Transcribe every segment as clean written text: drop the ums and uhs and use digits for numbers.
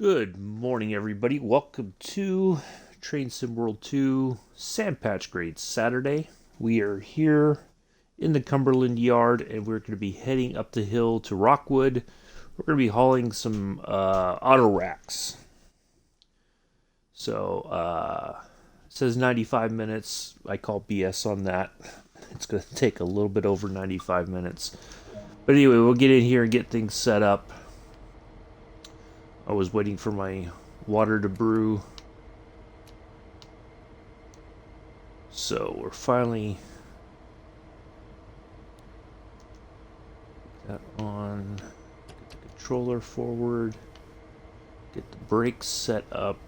Good morning, everybody. Welcome to Train Sim World 2 Sand Patch Grade Saturday. We are here in the Cumberland Yard, and we're going to be heading up the hill to Rockwood. We're going to be hauling some auto racks. So, it says 95 minutes. I call BS on that. It's going to take a little bit over 95 minutes. But anyway, we'll get in here and get things set up. I was waiting for my water to brew. So we're finally got on. Get the controller forward. Get the brakes set up.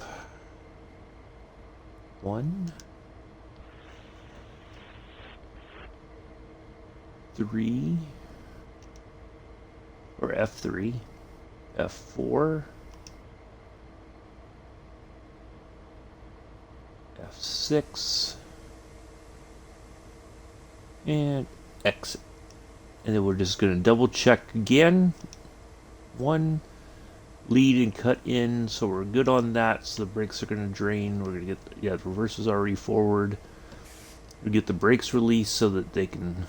1, 3, or F3, F4. F6 and exit, and then we're just going to double check again. 1, lead and cut in, so we're good on that. So the brakes are going to drain. We're going to get the reverse is already forward. We get the brakes released so that they can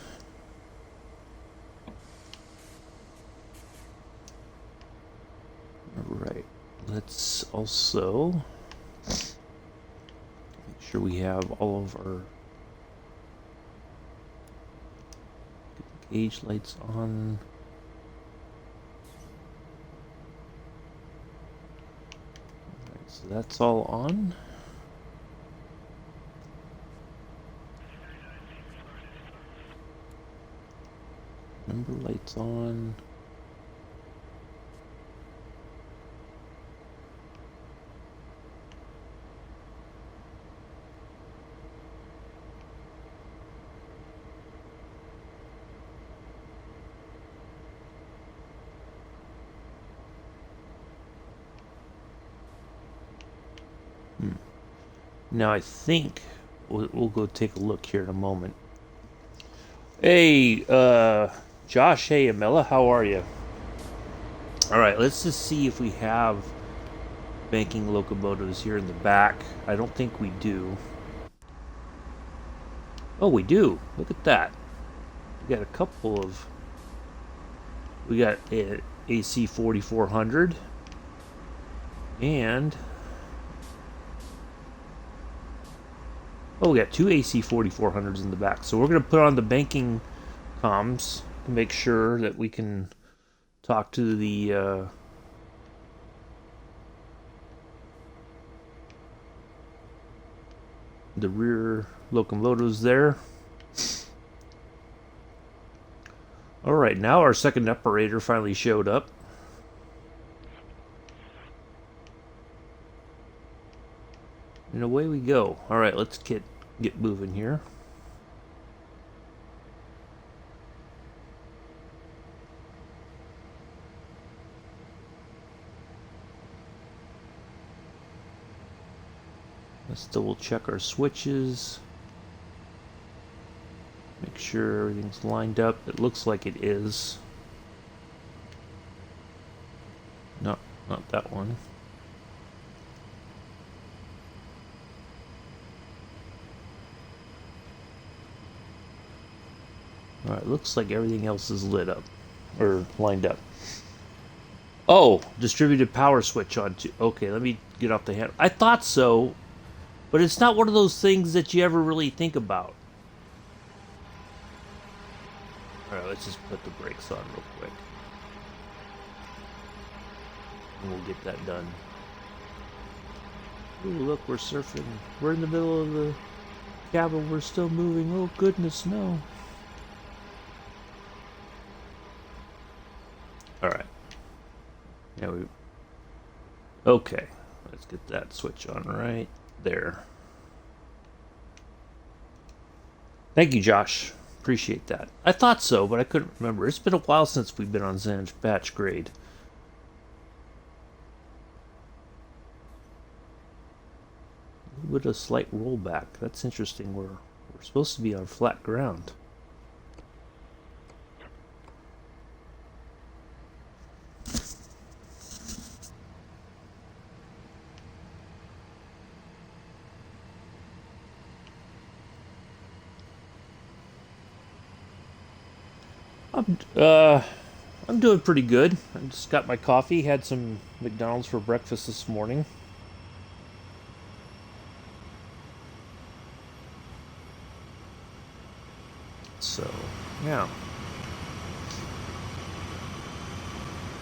Alright, let's also sure we have all of our gauge lights on. Alright, so that's all on. Number lights on. Now I think we'll go take a look here in a moment. Hey, Josh, hey, Amela, how are you? Alright, let's just see if we have banking locomotives here in the back. I don't think we do. Oh, we do. Look at that. We got a couple of... We got AC 4400. And... Oh, we got 2 AC 4400s in the back. So we're going to put on the banking comms to make sure that we can talk to the rear locomotives there. Alright, now our second operator finally showed up. And away we go. Alright, let's get moving here. Let's double check our switches. Make sure everything's lined up. It looks like it is. No, not that one. Alright, looks like everything else is lit up. Or lined up. Oh, distributed power switch on too. Okay, let me get off the hand. I thought so, but it's not one of those things that you ever really think about. Alright, let's just put the brakes on real quick. And we'll get that done. Ooh, look, we're surfing. We're in the middle of the cabin. We're still moving. Oh, goodness, no. Alright. Yeah, okay. Let's get that switch on right there. Thank you, Josh. Appreciate that. I thought so, but I couldn't remember. It's been a while since we've been on Sand Patch Grade. A little bit of slight rollback. That's interesting. We're supposed to be on flat ground. I'm uh I'm doing pretty good. I just got my coffee, had some McDonald's for breakfast this morning. So, yeah.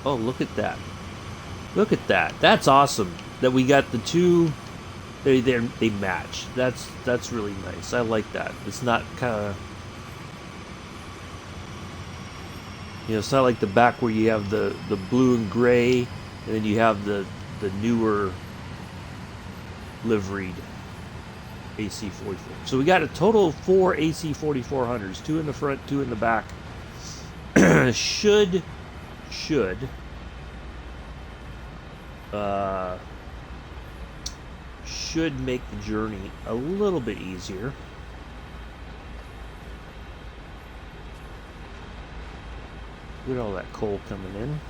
Oh, look at that. Look at that. That's awesome. That we got the two they match. That's really nice. I like that. It's not kind of, it's not like the back where you have the blue and gray, and then you have the newer liveried AC-44. So we got a total of 4 AC-4400s, 2 in the front, 2 in the back. should should make the journey a little bit easier. Look at all that coal coming in.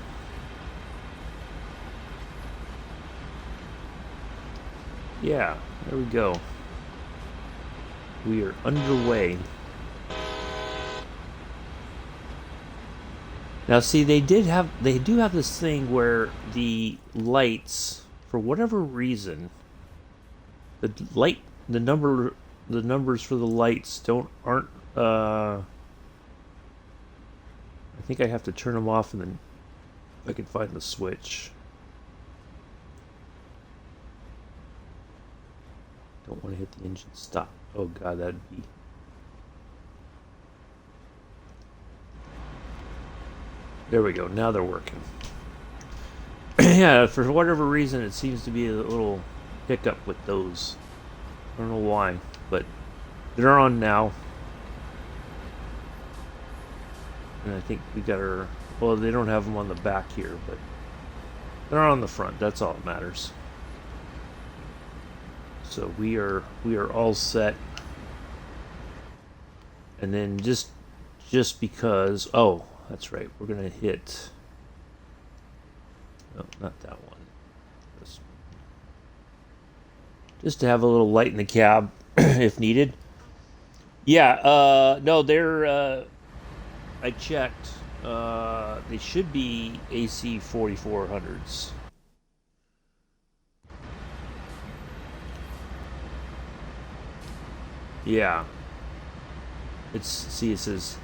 Yeah, there we go. We are underway. Now see, they do have this thing where the lights, for whatever reason, the numbers for the lights aren't I think I have to turn them off, and then I can find the switch. Don't want to hit the engine stop. Oh god, that'd be... There we go, now they're working. Yeah, for whatever reason it seems to be a little hiccup with those. I don't know why, but they're on now. And I think we got our... Well, they don't have them on the back here, but they're on the front. That's all that matters. So we are all set. And then just because... Oh, that's right. We're going to hit... No, not that one. This one. Just to have a little light in the cab if needed. Yeah, no, they're... I checked. They should be AC-4400s. Yeah. It says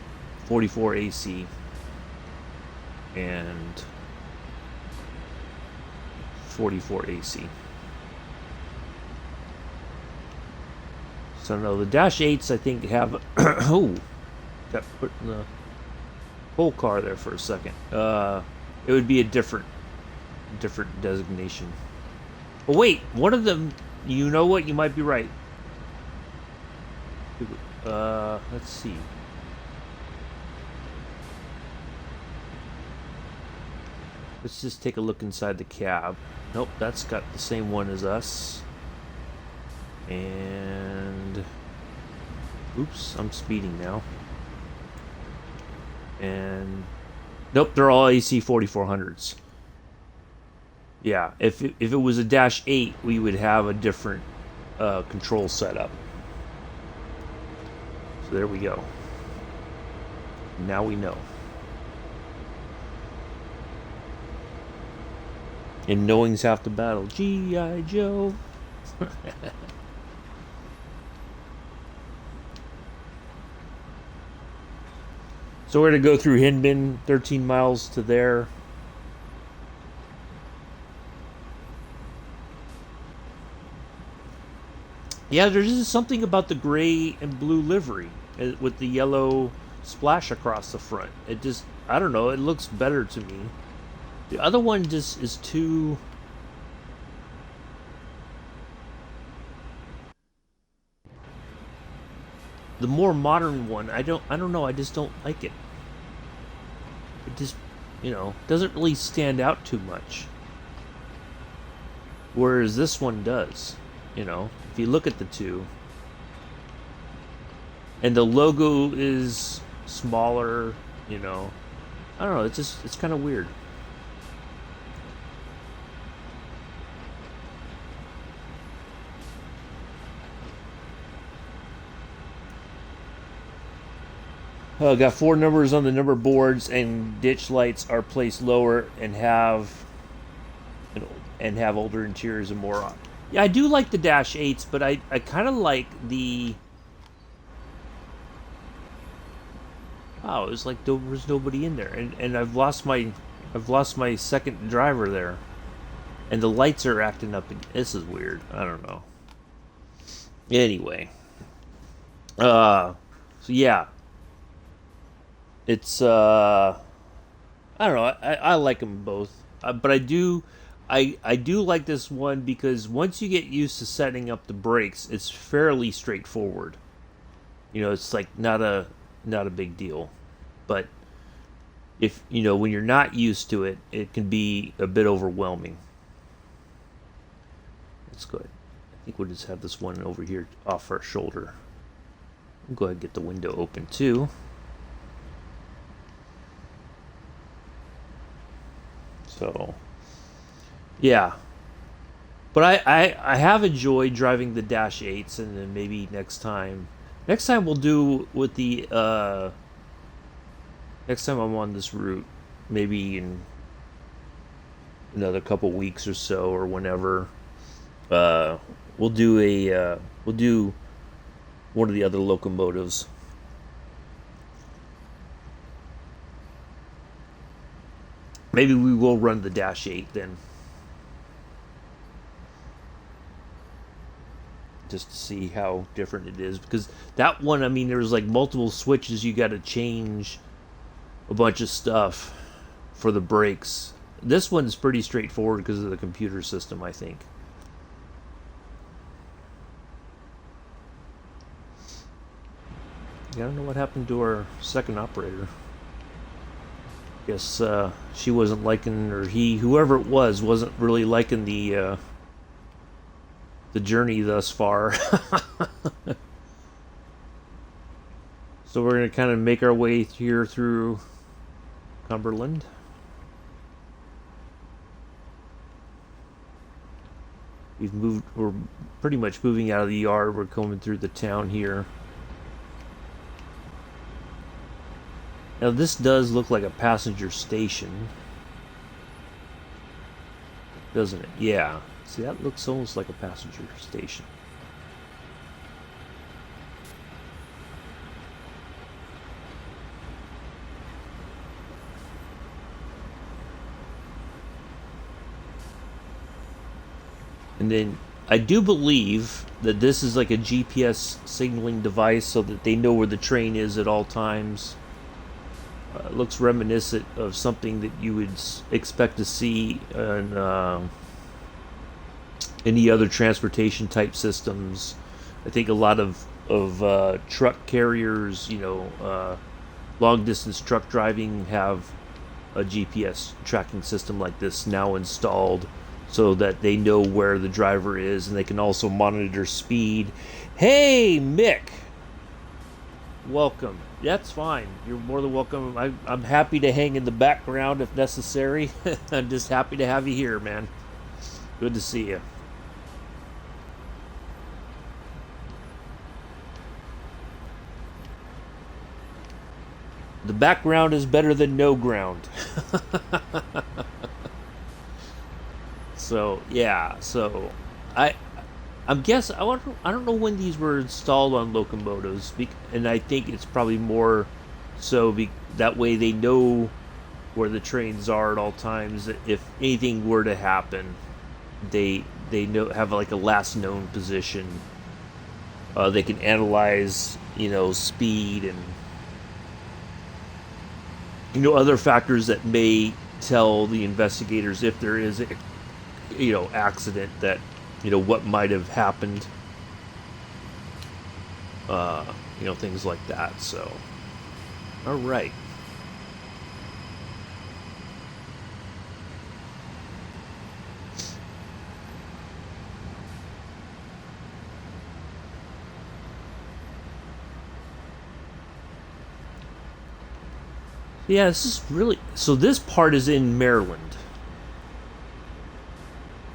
44 AC and 44 AC. So no, the Dash 8s I think have oh, got put in the whole car there for a second. It would be a different designation. Oh wait, one of them, you know what? You might be right. Let's see. Let's just take a look inside the cab. Nope, that's got the same one as us. And oops, I'm speeding now. And nope, they're all AC-4400s. Yeah, if it was a Dash 8, we would have a different control setup. So there we go. Now we know. And knowing's half the battle. G.I. Joe. So we're going to go through Hindman, 13 miles to there. Yeah, there's just something about the gray and blue livery with the yellow splash across the front. It just, I don't know, it looks better to me. The other one just is too... The more modern one, I don't know, I just don't like it. It just, doesn't really stand out too much. Whereas this one does, if you look at the two. And the logo is smaller, I don't know, it's kind of weird. Got 4 numbers on the number boards, and ditch lights are placed lower and have older interiors and more. Yeah, I do like the Dash 8s, but I kind of like the. Oh, it was like there was nobody in there, and I've lost my second driver there, and the lights are acting up. This is weird. I don't know. Anyway, so yeah, it's I don't know. I like them both, but I do like this one because once you get used to setting up the brakes, it's fairly straightforward. You know, it's like not a big deal. But if when you're not used to it, it can be a bit overwhelming. That's good. I think we'll just have this one over here off our shoulder. We'll go ahead and get the window open too. So, yeah. But I have enjoyed driving the Dash 8s, and then maybe next time we'll do with the next time I'm on this route, maybe in another couple weeks or so, or whenever, we'll do one of the other locomotives. Maybe we will run the Dash 8 then. Just to see how different it is. Because that one, I mean, there's like multiple switches you got to change a bunch of stuff for the brakes. This one's pretty straightforward because of the computer system, I think. Yeah, I don't know what happened to our second operator. Guess she wasn't liking, or whoever it was, wasn't really liking the journey thus far. So we're going to kind of make our way here through Cumberland. We're pretty much moving out of the yard. We're coming through the town here. Now this does look like a passenger station, doesn't it? Yeah. See, that looks almost like a passenger station. And then I do believe that this is like a GPS signaling device so that they know where the train is at all times. It looks reminiscent of something that you would expect to see in any other transportation type systems. I think a lot of truck carriers, long distance truck driving, have a GPS tracking system like this now installed, so that they know where the driver is, and they can also monitor speed. Hey, Mick! Welcome. That's fine. You're more than welcome. I'm happy to hang in the background if necessary. I'm just happy to have you here, man. Good to see you. The background is better than no ground. So yeah, so I'm guessing I don't know when these were installed on locomotives, and I think it's probably more so that way they know where the trains are at all times. If anything were to happen, they have like a last known position. They can analyze speed and other factors that may tell the investigators if there is a accident, that what might have happened, things like that. So all right. Yeah, this is really... So this part is in Maryland.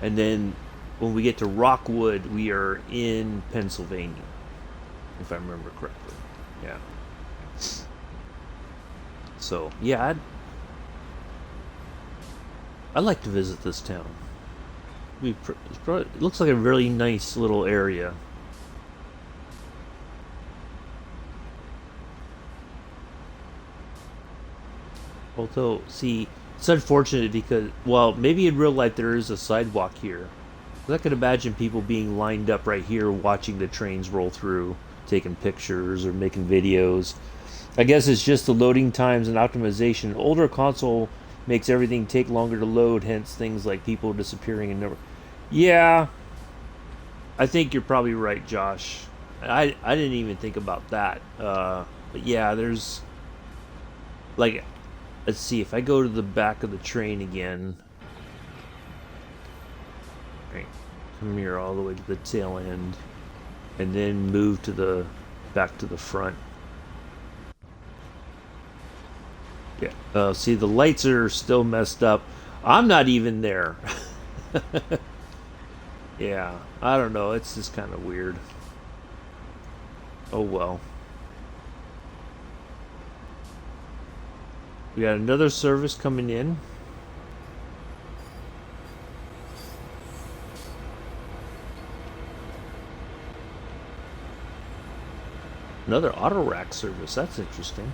And then when we get to Rockwood, we are in Pennsylvania, if I remember correctly. Yeah. So yeah, I'd like to visit this town. It looks like a really nice little area. Although, see, it's unfortunate because, well, maybe in real life there is a sidewalk here. I could imagine people being lined up right here watching the trains roll through, taking pictures or making videos. I guess it's just the loading times and optimization. An older console makes everything take longer to load, hence things like people disappearing and never. Yeah, I think you're probably right, Josh. I didn't even think about that. But yeah, there's like, let's see, if I go to the back of the train again, right, come here all the way to the tail end, and then move to the back to the front. Yeah. See, the lights are still messed up. I'm not even there. Yeah, I don't know. It's just kind of weird. Oh well. We got another service coming in. Another autorack service. That's interesting.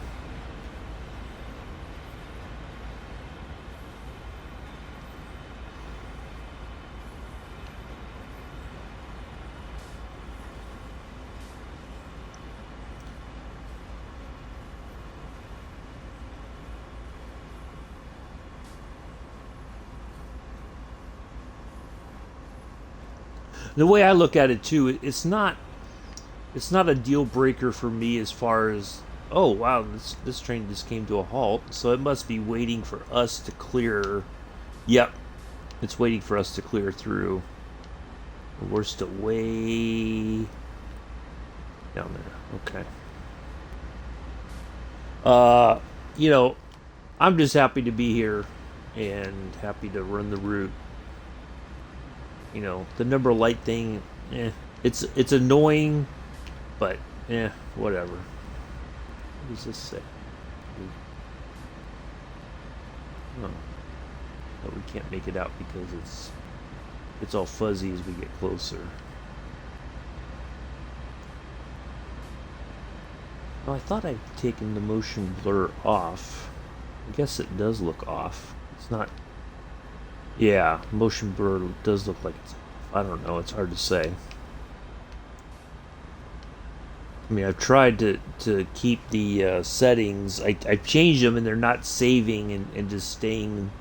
The way I look at it too, it's not a deal breaker for me as far as, oh wow, this train just came to a halt, so it must be waiting for us to clear. Yep, it's waiting for us to clear through. We're still way down there. Okay. You know, I'm just happy to be here and happy to run the route. You know, the number light thing, it's annoying, but whatever. What does this say? Oh, but we can't make it out because it's all fuzzy as we get closer. Oh, I thought I'd taken the motion blur off. I guess it does look off. It's not. Yeah, motion blur does look like it's, I don't know, it's hard to say. I mean, I've tried to keep the settings. I've changed them and they're not saving and just staying,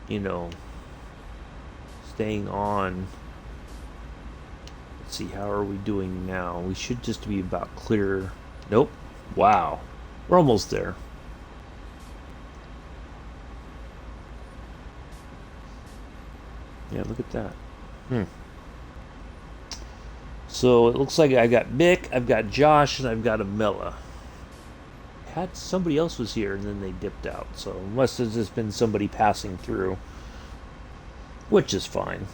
you know, staying on. Let's see, how are we doing now? We should just be about clear. Nope. Wow. We're almost there. Yeah, look at that. So it looks like I got Mick, I've got Josh, and I've got Amela. Had somebody else was here and then they dipped out, so it must have just been somebody passing through, which is fine.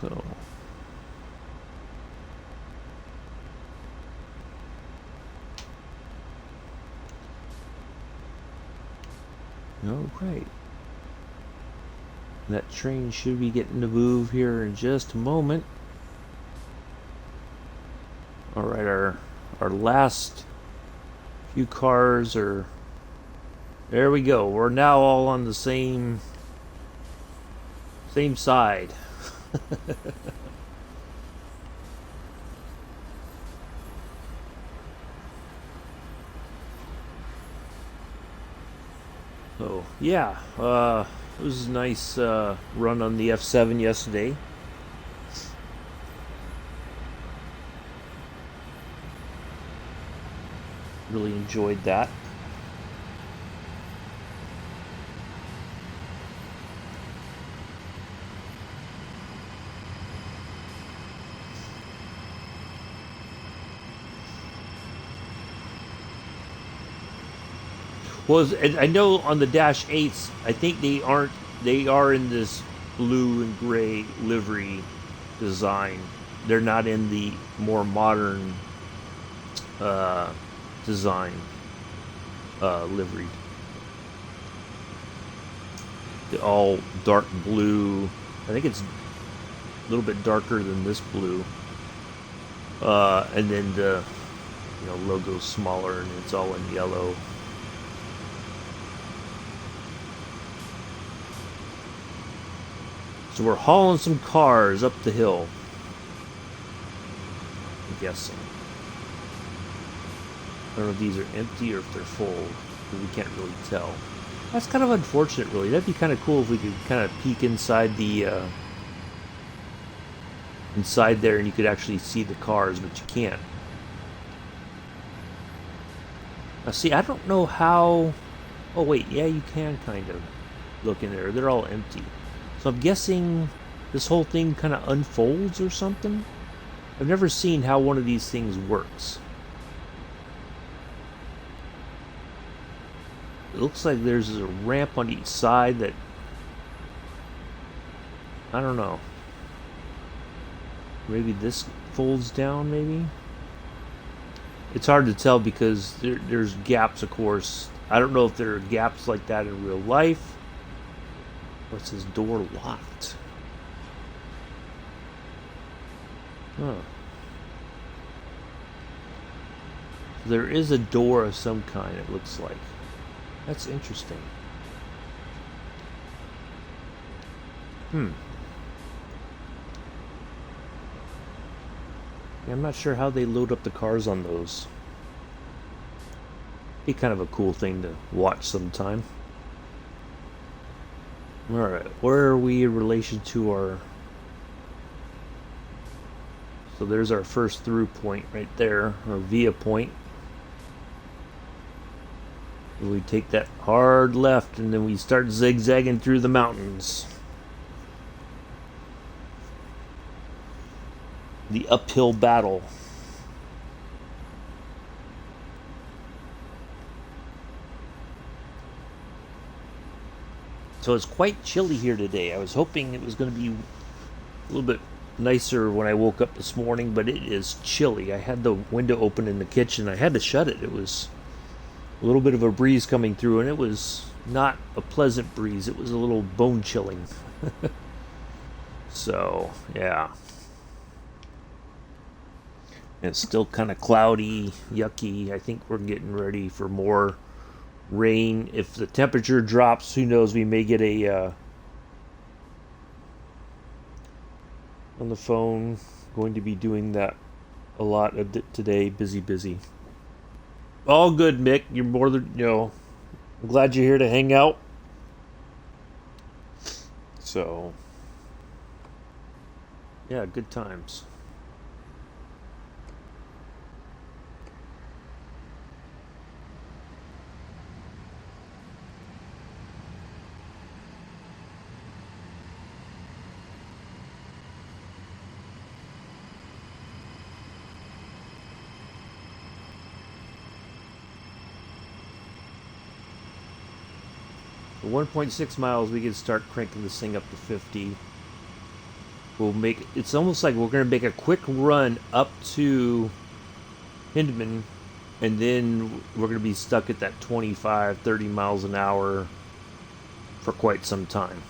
So. All right. That train should be getting to move here in just a moment. All right, our last few cars are. There we go. We're now all on the same side. So yeah, it was a nice run on the F7 yesterday. Really enjoyed that. Well, I know on the Dash 8s, I think they are in this blue and gray livery. design. They're not in the more modern design livery. They're all dark blue. I think it's a little bit darker than this blue. And then the logo's smaller and it's all in yellow. So we're hauling some cars up the hill. I'm guessing. I don't know if these are empty or if they're full. We can't really tell. That's kind of unfortunate, really. That'd be kind of cool if we could kind of peek inside the inside there and you could actually see the cars, but you can't. Now, see, I don't know how. Oh wait, yeah, you can kind of look in there. They're all empty. So I'm guessing this whole thing kind of unfolds or something. I've never seen how one of these things works. It looks like there's a ramp on each side that, I don't know. Maybe this folds down, maybe? It's hard to tell because there's gaps, of course. I don't know if there are gaps like that in real life. What's this door locked? Huh. There is a door of some kind, it looks like. That's interesting. Yeah, I'm not sure how they load up the cars on those. Be kind of a cool thing to watch sometime. Alright, where are we in relation to our... So there's our first through point right there, or via point. We take that hard left and then we start zigzagging through the mountains. The uphill battle. So it's quite chilly here today. I was hoping it was going to be a little bit nicer when I woke up this morning, but it is chilly. I had the window open in the kitchen. I had to shut it. It was a little bit of a breeze coming through, and it was not a pleasant breeze. It was a little bone chilling. So, yeah. And it's still kind of cloudy, yucky. I think we're getting ready for more rain. If the temperature drops, who knows, we may get a on the phone. Going to be doing that a lot today. Busy. All good, Mick. You're more than, I'm glad you're here to hang out. So, yeah, good times. At 1.6 miles, we can start cranking this thing up to 50. It's almost like we're going to make a quick run up to Hindman, and then we're going to be stuck at that 25, 30 miles an hour for quite some time.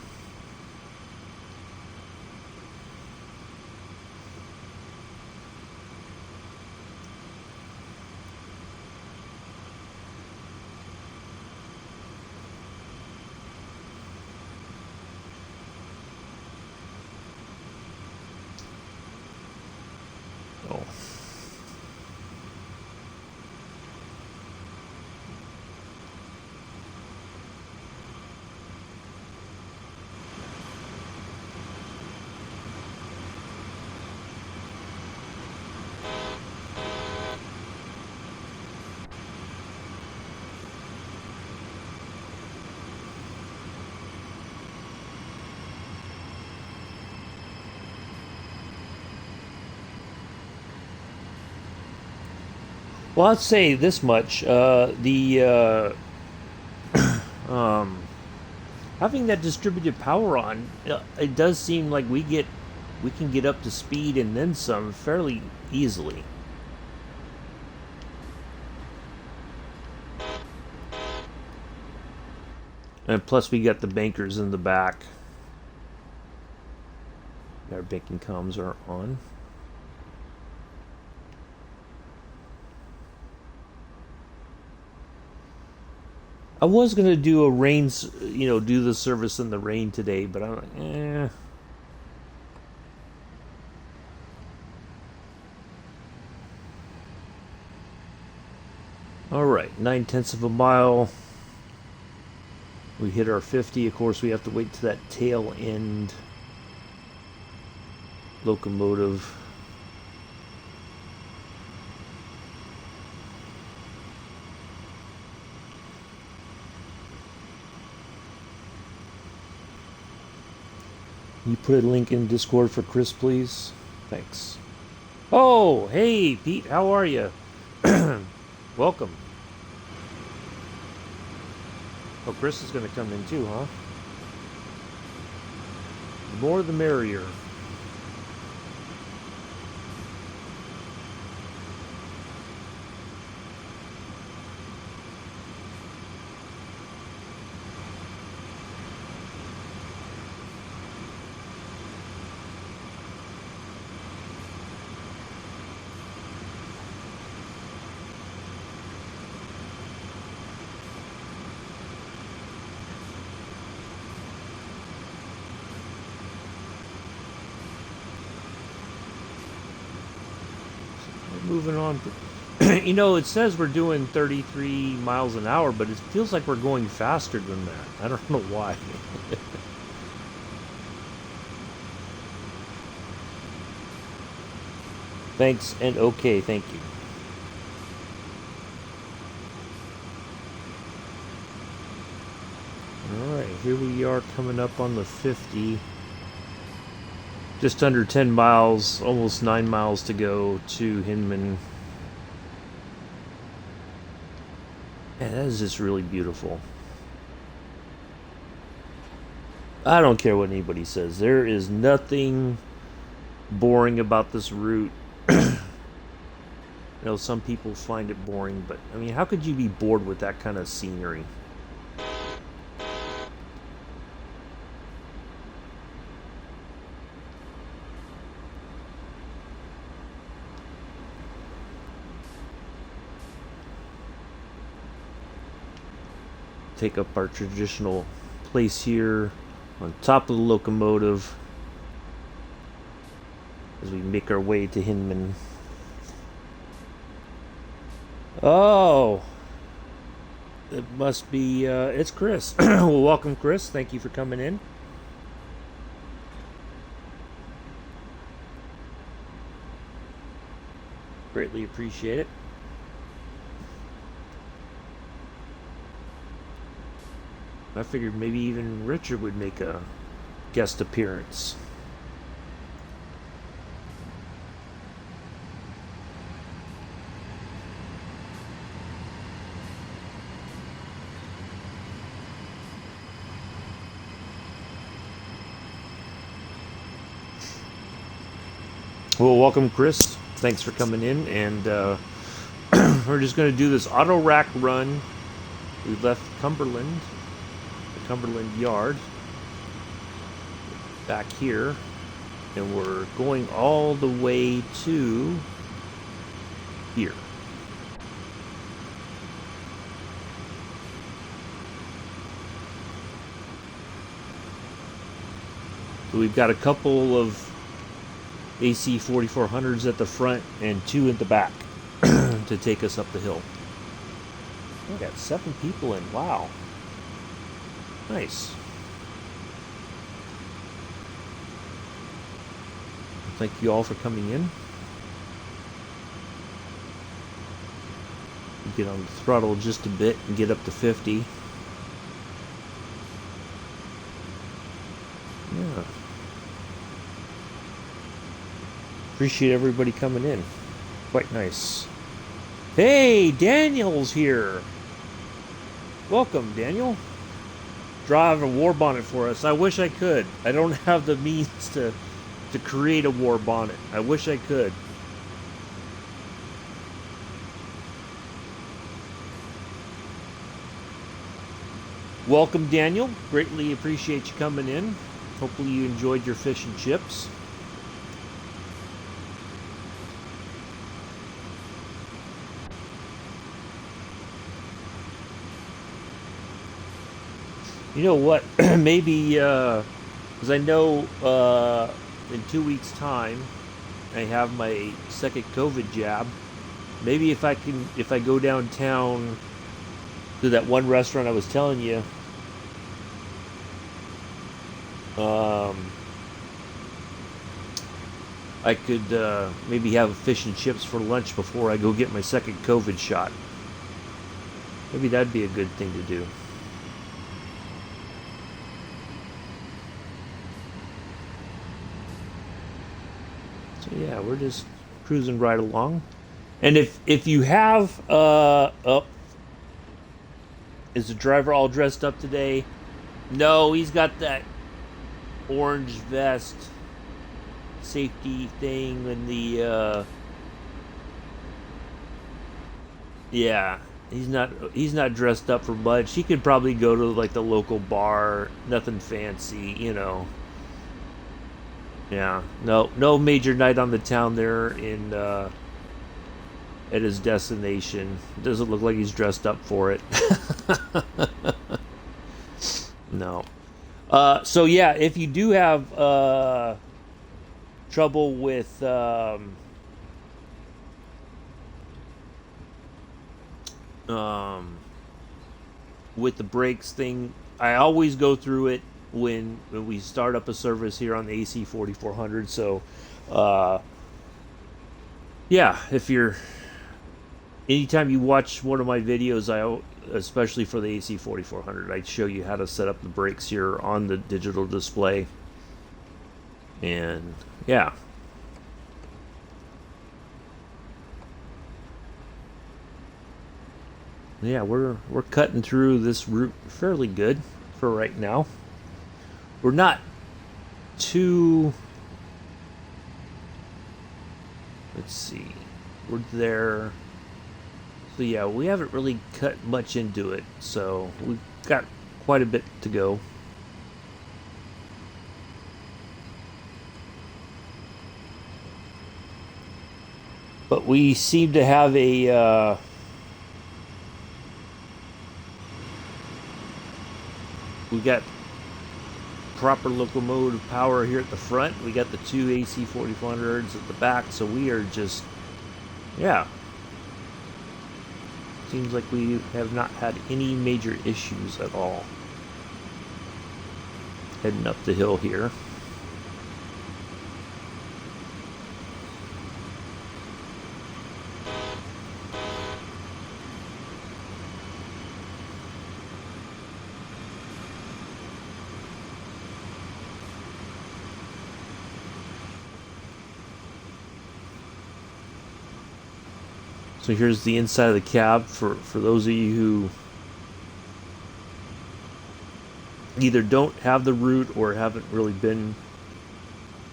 Well, I'd say this much: having that distributed power on, it does seem like we get we can get up to speed and then some fairly easily. And plus we got the bankers in the back. Our banking comms are on. I was gonna do a rain, do the service in the rain today, but I'm like, eh. All right, 9/10 of a mile. We hit our 50. Of course, we have to wait to that tail end locomotive. Can you put a link in Discord for Chris, please? Thanks. Oh, hey, Pete, how are you? Welcome. Oh, Chris is going to come in too, huh? The more the merrier. Moving on. It says we're doing 33 miles an hour, but it feels like we're going faster than that. I don't know why. Thanks and okay, thank you. Alright, here we are coming up on the 50. Just under 10 miles, almost 9 miles to go to Hinman. Man, that is just really beautiful. I don't care what anybody says. There is nothing boring about this route. Some people find it boring, but I mean, how could you be bored with that kind of scenery? Take up our traditional place here on top of the locomotive as we make our way to Hinman. Oh, it must be, it's Chris. Well, welcome, Chris. Thank you for coming in. Greatly appreciate it. I figured maybe even Richard would make a guest appearance. Well, welcome, Chris. Thanks for coming in, and we're just going to do this auto rack run. We left Cumberland, the Cumberland Yard, back here, and we're going all the way to here. So we've got a couple of AC 4400s at the front and 2 in the back to take us up the hill. We got 7 people in. Wow. Nice. Thank you all for coming in. Get on the throttle just a bit and get up to 50. Yeah. Appreciate everybody coming in. Quite nice. Hey, Daniel's here. Welcome, Daniel. Drive a war bonnet for us. I wish I could. I don't have the means to to create a war bonnet. I wish I could. Welcome, Daniel. Greatly appreciate you coming in. Hopefully you enjoyed your fish and chips. You know what? Maybe, because I know in 2 weeks' time I have my second COVID jab. Maybe if I go downtown to that one restaurant I was telling you, I could maybe have fish and chips for lunch before I go get my second COVID shot. Maybe that'd be a good thing to do. So yeah, we're just cruising right along. And if you have is the driver all dressed up today? No, he's got that orange vest safety thing and the yeah, he's not dressed up for much. He could probably go to like the local bar, nothing fancy, you know. Yeah, no major night on the town there in at his destination. Doesn't look like he's dressed up for it. No. So yeah, if you do have trouble with the brakes thing, I always go through it when we start up a service here on the AC 4400. So yeah, if you're anytime you watch one of my videos, especially for the AC 4400, I show you how to set up the brakes here on the digital display. And yeah, we're cutting through this route fairly good for right now. We're not too, let's see, we're there. So yeah, we haven't really cut much into it, so we've got quite a bit to go. But we seem to have a we got proper locomotive power here at the front. We got the two AC 4400s at the back, so we are just, yeah. Seems like we have not had any major issues at all. Heading up the hill here. So here's the inside of the cab for those of you who either don't have the route or haven't really been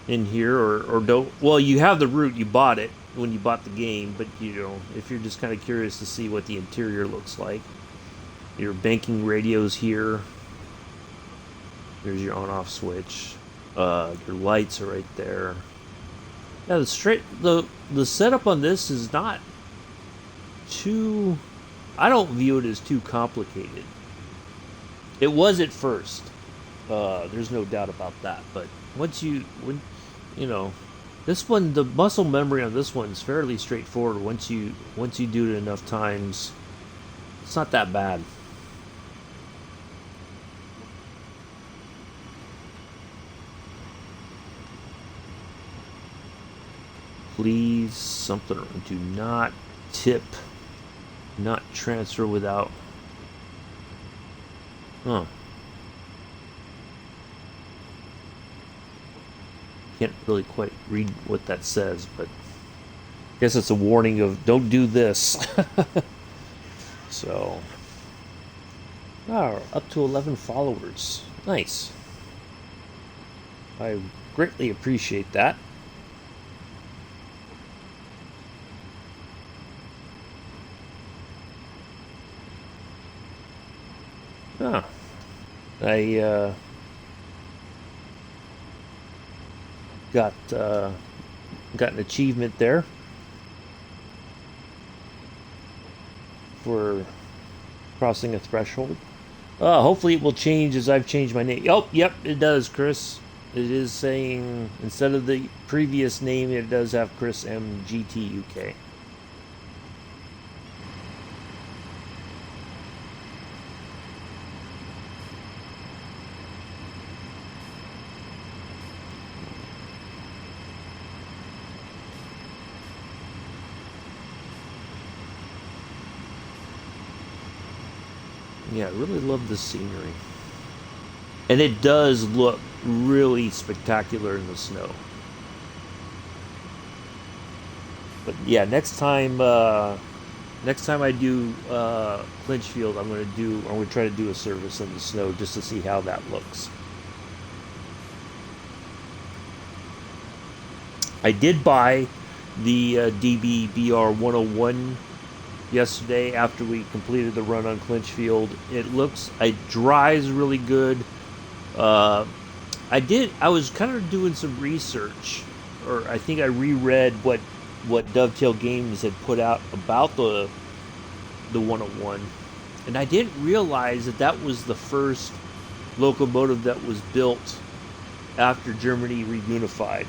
in here or don't. Well, you have the route, you bought it when you bought the game, but you know, if you're just kind of curious to see what the interior looks like, your banking radios here. There's your on-off switch. Your lights are right there. Yeah, the setup on this is not too, I don't view it as too complicated. It was at first. There's no doubt about that. But when you know, this one, the muscle memory on this one is fairly straightforward. Once you do it enough times, it's not that bad. Please, something, do not tip. Not transfer without. Huh. Can't really quite read what that says, but I guess it's a warning of don't do this. So, up to 11 followers. Nice. I Greatly appreciate that. Ah, I got an achievement there for crossing a threshold. Hopefully it will change as I've changed my name. Oh, yep, it does, Chris. It is saying, instead of the previous name, it does have Chris M. GT UK. Yeah, I really love the scenery. And it does look really spectacular in the snow. But yeah, next time I do Clinchfield, I'm gonna try to do a service in the snow just to see how that looks. I did buy the DBBR 101 yesterday after we completed the run on Clinchfield. It dries really good. I was kind of doing some research, or I think I reread what Dovetail Games had put out about the 101, and I didn't realize that was the first locomotive that was built after Germany reunified.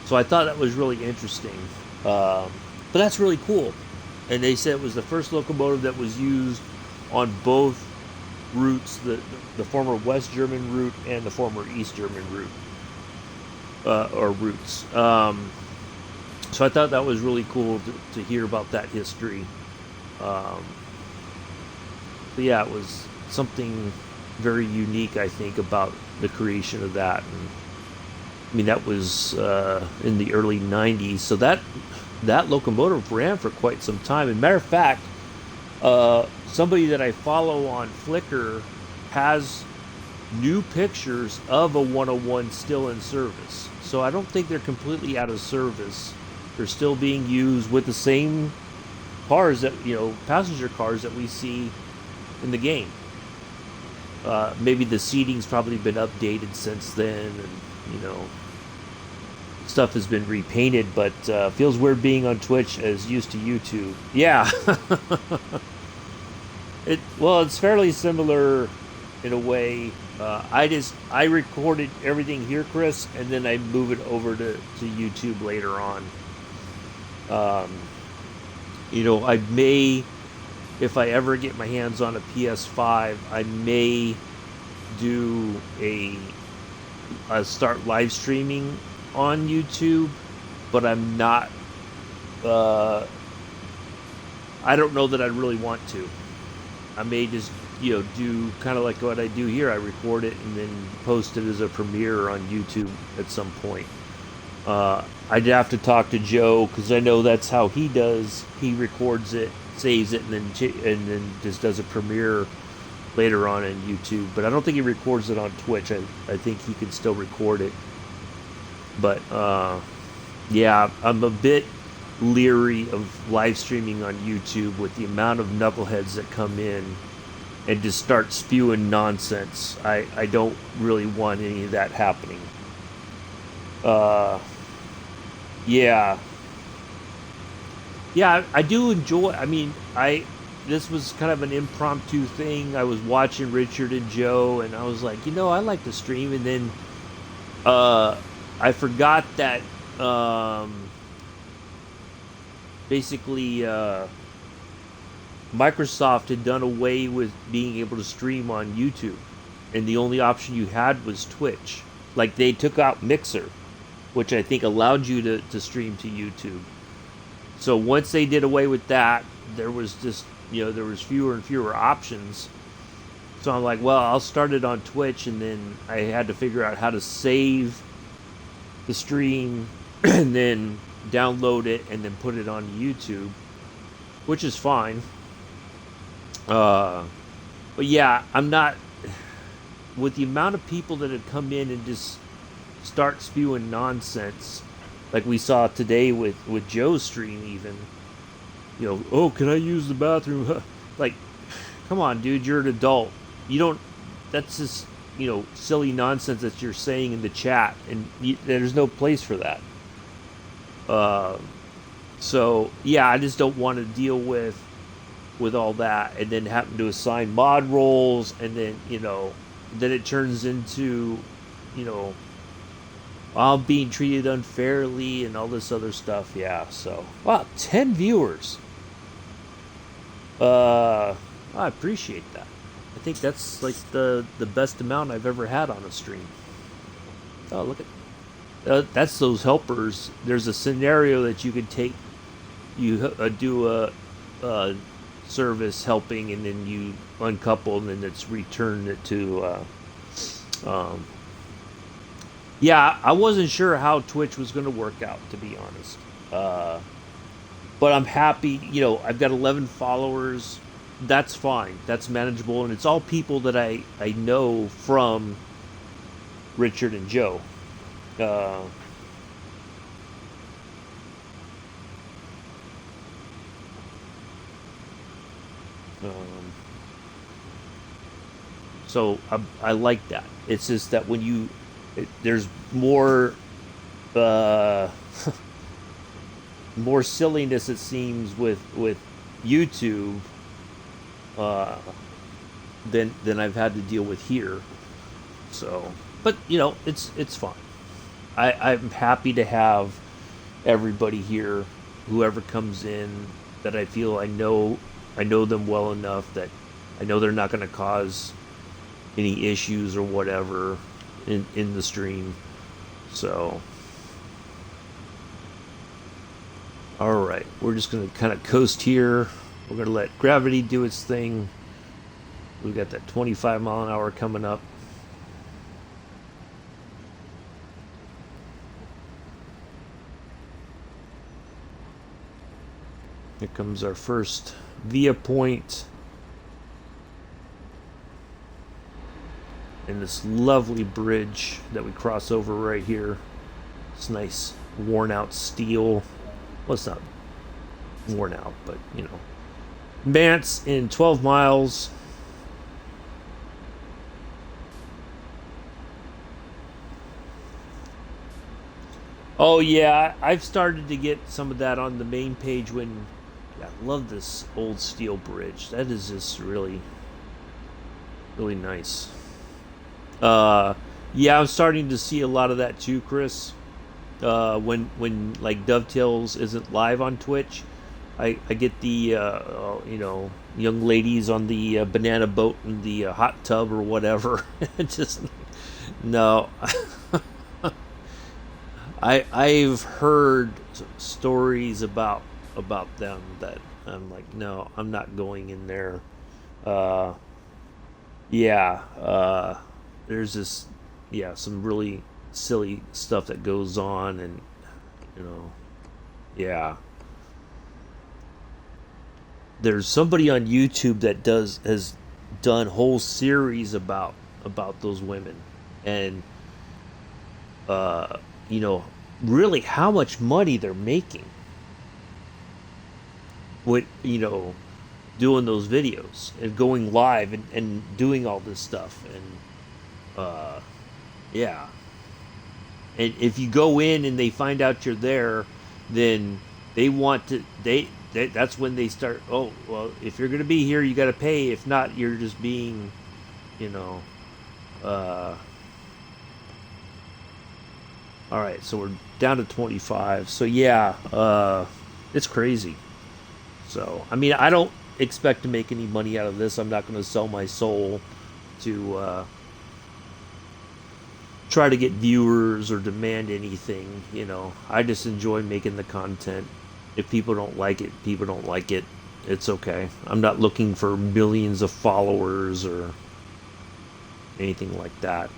So I thought that was really interesting. But that's really cool. And they said it was the first locomotive that was used on both routes, the former West German route and the former East German route, or routes. So I thought that was really cool to hear about that history. But yeah, it was something very unique, I think, about the creation of that. And, I mean, that was in the early 90s. So that locomotive ran for quite some time. As a matter of fact, somebody that I follow on Flickr has new pictures of a 101 still in service. So I don't think they're completely out of service. They're still being used with the same cars that, passenger cars that we see in the game. Maybe the seating's probably been updated since then, and, stuff has been repainted, but feels weird being on Twitch as used to YouTube. Yeah. It's fairly similar in a way. I recorded everything here, Chris, and then I move it over to YouTube later on. I may, if I ever get my hands on a PS5, I may do a start live streaming on YouTube, but I'm not. I don't know that I really want to. I may just, do kind of like what I do here. I record it and then post it as a premiere on YouTube at some point. I'd have to talk to Joe because I know that's how he does. He records it, saves it, and then just does a premiere later on YouTube. But I don't think he records it on Twitch. I think he can still record it. But yeah, I'm a bit leery of live streaming on YouTube with the amount of knuckleheads that come in and just start spewing nonsense. I don't really want any of that happening. Yeah, I do enjoy. I mean, this was kind of an impromptu thing. I was watching Richard and Joe, and I was like, I like to stream, and then I forgot that basically Microsoft had done away with being able to stream on YouTube, and the only option you had was Twitch. Like, they took out Mixer, which I think allowed you to stream to YouTube. So once they did away with that, there was just, there was fewer and fewer options. So I'm like, well, I'll start it on Twitch, and then I had to figure out how to save the stream and then download it and then put it on YouTube, which is fine. But yeah, I'm not. with the amount of people that had come in and just start spewing nonsense, like we saw today with Joe's stream, even, oh, can I use the bathroom? Like, come on, dude, you're an adult. You don't. That's just silly nonsense that you're saying in the chat, and there's no place for that. So yeah, I just don't want to deal with all that, and then happen to assign mod roles, and then then it turns into I'm being treated unfairly and all this other stuff. Yeah, so wow, 10 viewers. I appreciate that. I think that's like the best amount I've ever had on a stream. Oh, look at that's those helpers. There's a scenario that you could take. You do a service helping, and then you uncouple, and then it's returned it to. Yeah, I wasn't sure how Twitch was going to work out, to be honest. But I'm happy. I've got 11 followers. That's fine. That's manageable, and it's all people that I know from Richard and Joe. So I like that. It's just that when there's more more silliness, it seems, with YouTube than I've had to deal with here. So, but it's fine. I'm happy to have everybody here, whoever comes in, that I feel I know them well enough that I know they're not going to cause any issues or whatever in the stream. So, all right, we're just going to kind of coast here. We're going to let gravity do its thing. We got that 25 mile an hour coming up. Here comes our first via point. And this lovely bridge that we cross over right here. It's nice worn out steel. Well, it's not worn out, but Mance in 12 miles. Oh yeah, I've started to get some of that on the main page when I love this old steel bridge. That is just really, really nice. Yeah, I'm starting to see a lot of that too, Chris. When like Dovetails isn't live on Twitch, I get the young ladies on the banana boat in the hot tub or whatever. Just no. I've heard stories about them that I'm like, no, I'm not going in there. There's this, some really silly stuff that goes on, and there's somebody on YouTube that has done whole series about those women, and really how much money they're making with doing those videos and going live and doing all this stuff, and and if you go in and they find out you're there, then they want to that's when they start, oh well, if you're gonna be here you got to pay, if not you're just being all right, so we're down to 25. So it's crazy. So I mean, I don't expect to make any money out of this. I'm not going to sell my soul to try to get viewers or demand anything. I just enjoy making the content. If people don't like it, people don't like it. It's okay. I'm not looking for millions of followers or anything like that.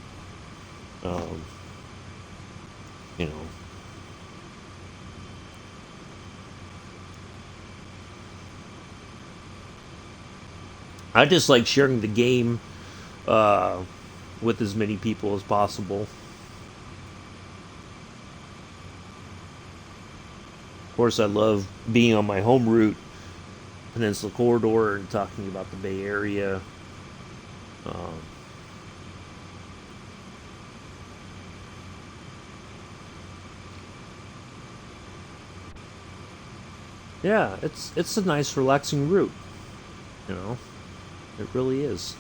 I just like sharing the game with as many people as possible. Of course, I love being on my home route, Peninsula Corridor, and talking about the Bay Area. Um, yeah, it's a nice, relaxing route. You know, it really is.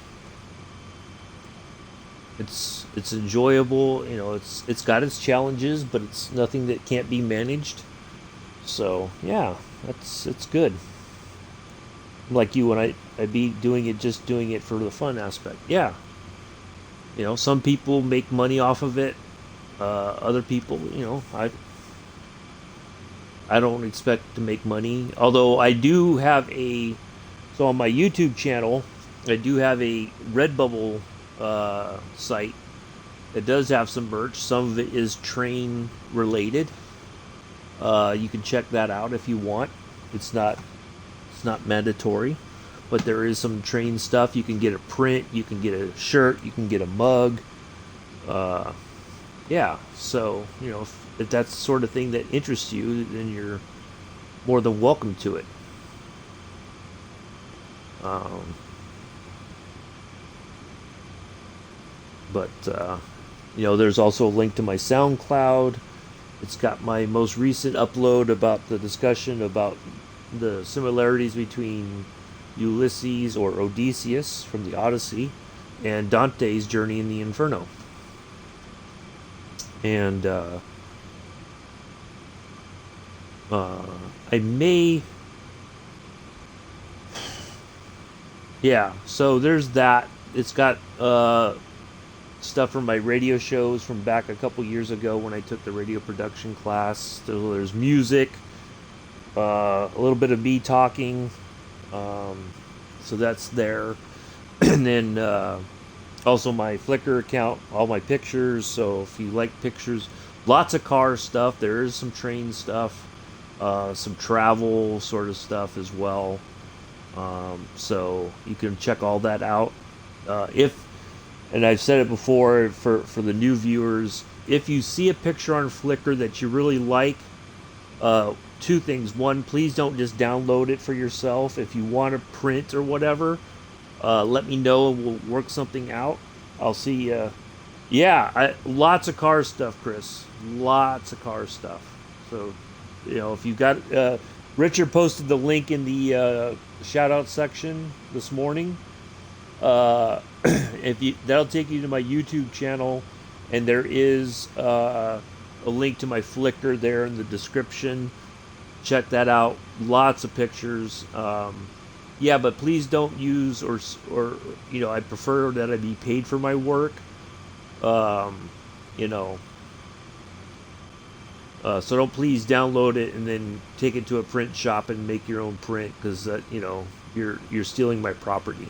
It's enjoyable. You know, it's got its challenges, but it's nothing that can't be managed. So yeah, it's good. Like you, when I be doing it, just doing it for the fun aspect. Yeah, you know, some people make money off of it. Other people, you know, I don't expect to make money. Although I do have so on my YouTube channel, I do have a Redbubble site that does have some merch. Some of it is train related. You can check that out if you want. It's not mandatory, but there is some train stuff. You can get a print, you can get a shirt, you can get a mug. Uh, yeah, so you know if that's the sort of thing that interests you, then you're more than welcome to it. Um, but you know, there's also a link to my SoundCloud. It's got my most recent upload about the discussion about the similarities between Ulysses or Odysseus from the Odyssey and Dante's journey in the Inferno. And uh, I may, yeah. So there's that. It's got stuff from my radio shows from back a couple years ago when I took the radio production class. So there's music, a little bit of me talking. Um, so that's there. And then also my Flickr account, all my pictures. So if you like pictures, lots of car stuff. There is some train stuff, some travel sort of stuff as well. So you can check all that out. If And I've said it before for the new viewers, if you see a picture on Flickr that you really like, two things. One, please don't just download it for yourself. If you want to print or whatever, let me know and we'll work something out. I'll see. Yeah, lots of car stuff, Chris. Lots of car stuff. So, you know, if you got, Richard posted the link in the shout out section this morning. If you, that'll take you to my YouTube channel, and there is a link to my Flickr there in the description. Check that out. Lots of pictures. Yeah, but please don't use or you know, I prefer that I be paid for my work. You know, so don't please download it and then take it to a print shop and make your own print, because you know, you're stealing my property.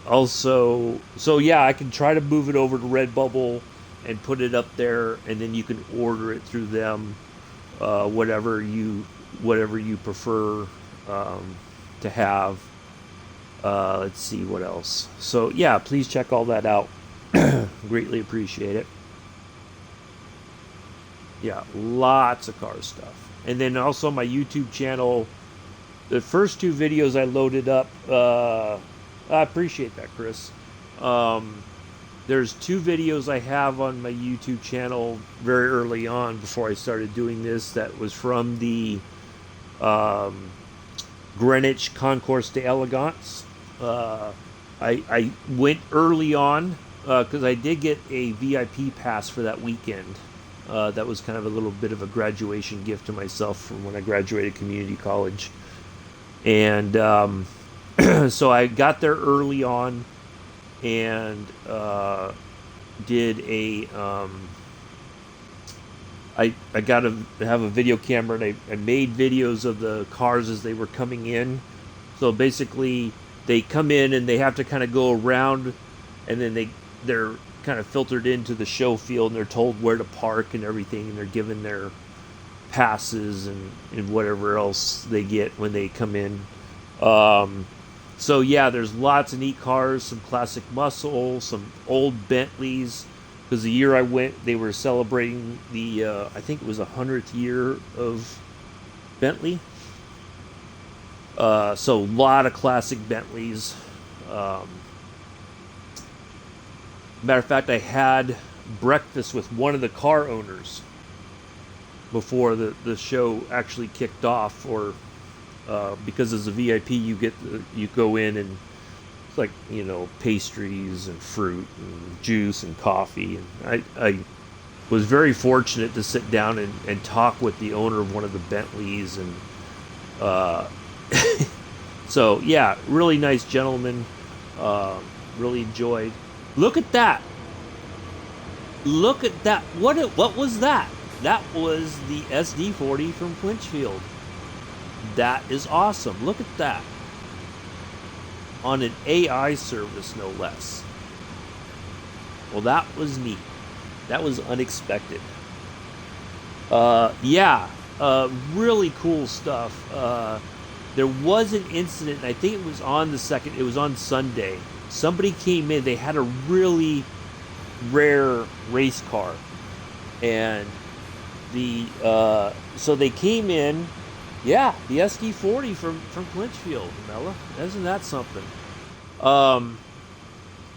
Also, so yeah, I can try to move it over to Redbubble and put it up there, and then you can order it through them. Whatever you prefer to have. Let's see what else. So yeah, please check all that out. Greatly appreciate it. Yeah, lots of car stuff. And then also my YouTube channel, the first two videos I loaded up, I appreciate that, Chris. There's two videos I have on my YouTube channel very early on before I started doing this that was from the Greenwich Concours d'Elegance. I went early on because I did get a VIP pass for that weekend. That was kind of a little bit of a graduation gift to myself from when I graduated community college. And so I got there early on and did a I got to have a video camera, and I made videos of the cars as they were coming in. So basically they come in and they have to kind of go around, and then they're kind of filtered into the show field, and they're told where to park and everything, and they're given their passes and whatever else they get when they come in. So yeah, there's lots of neat cars, some classic muscle, some old Bentleys. Because the year I went, they were celebrating the I think it was 100th year of Bentley. So a lot of classic Bentleys. Um, Matter of fact, I had breakfast with one of the car owners before the show actually kicked off, or because as a VIP you go in and it's like, pastries and fruit and juice and coffee, and I was very fortunate to sit down and talk with the owner of one of the Bentleys, and uh, so yeah, really nice gentleman. Really enjoyed. Look at that! Look at that! What was that? That was the SD40 from Clinchfield. That is awesome. Look at that. On an AI service, no less. Well, that was neat. That was unexpected. Yeah, really cool stuff. There was an incident, and I think it was it was on Sunday. Somebody came in, they had a really rare race car. And so they came in. Yeah, the SD40 from Clinchfield, Mella. Isn't that something?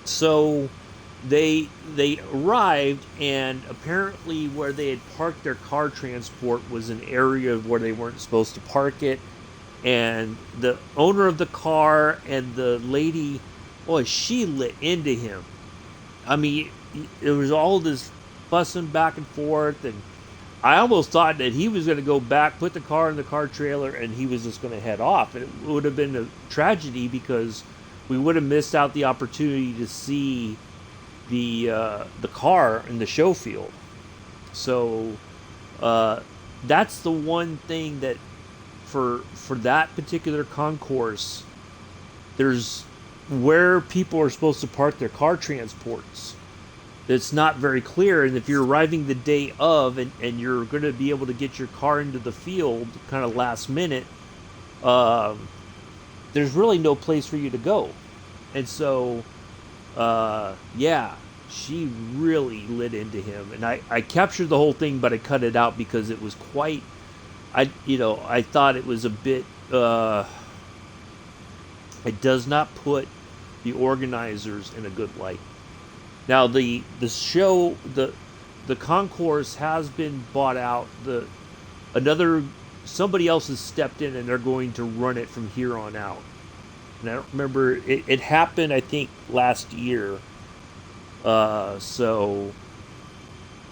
So they arrived, and apparently where they had parked their car transport was an area where they weren't supposed to park it. And the owner of the car and the lady, boy, she lit into him. I mean, it was all this fussing back and forth, and I almost thought that he was going to go back, put the car in the car trailer, and he was just going to head off. And it would have been a tragedy because we would have missed out the opportunity to see the car in the show field. So that's the one thing that for that particular concourse, there's where people are supposed to park their car transports. It's not very clear, and if you're arriving the day of and you're going to be able to get your car into the field kind of last minute, there's really no place for you to go. And so, yeah, she really lit into him, and I captured the whole thing, but I cut it out because it was quite, I thought it was a bit, it does not put the organizers in a good light. Now the show, the concourse has been bought out. Somebody else has stepped in, and they're going to run it from here on out. And I don't remember, it happened I think last year. So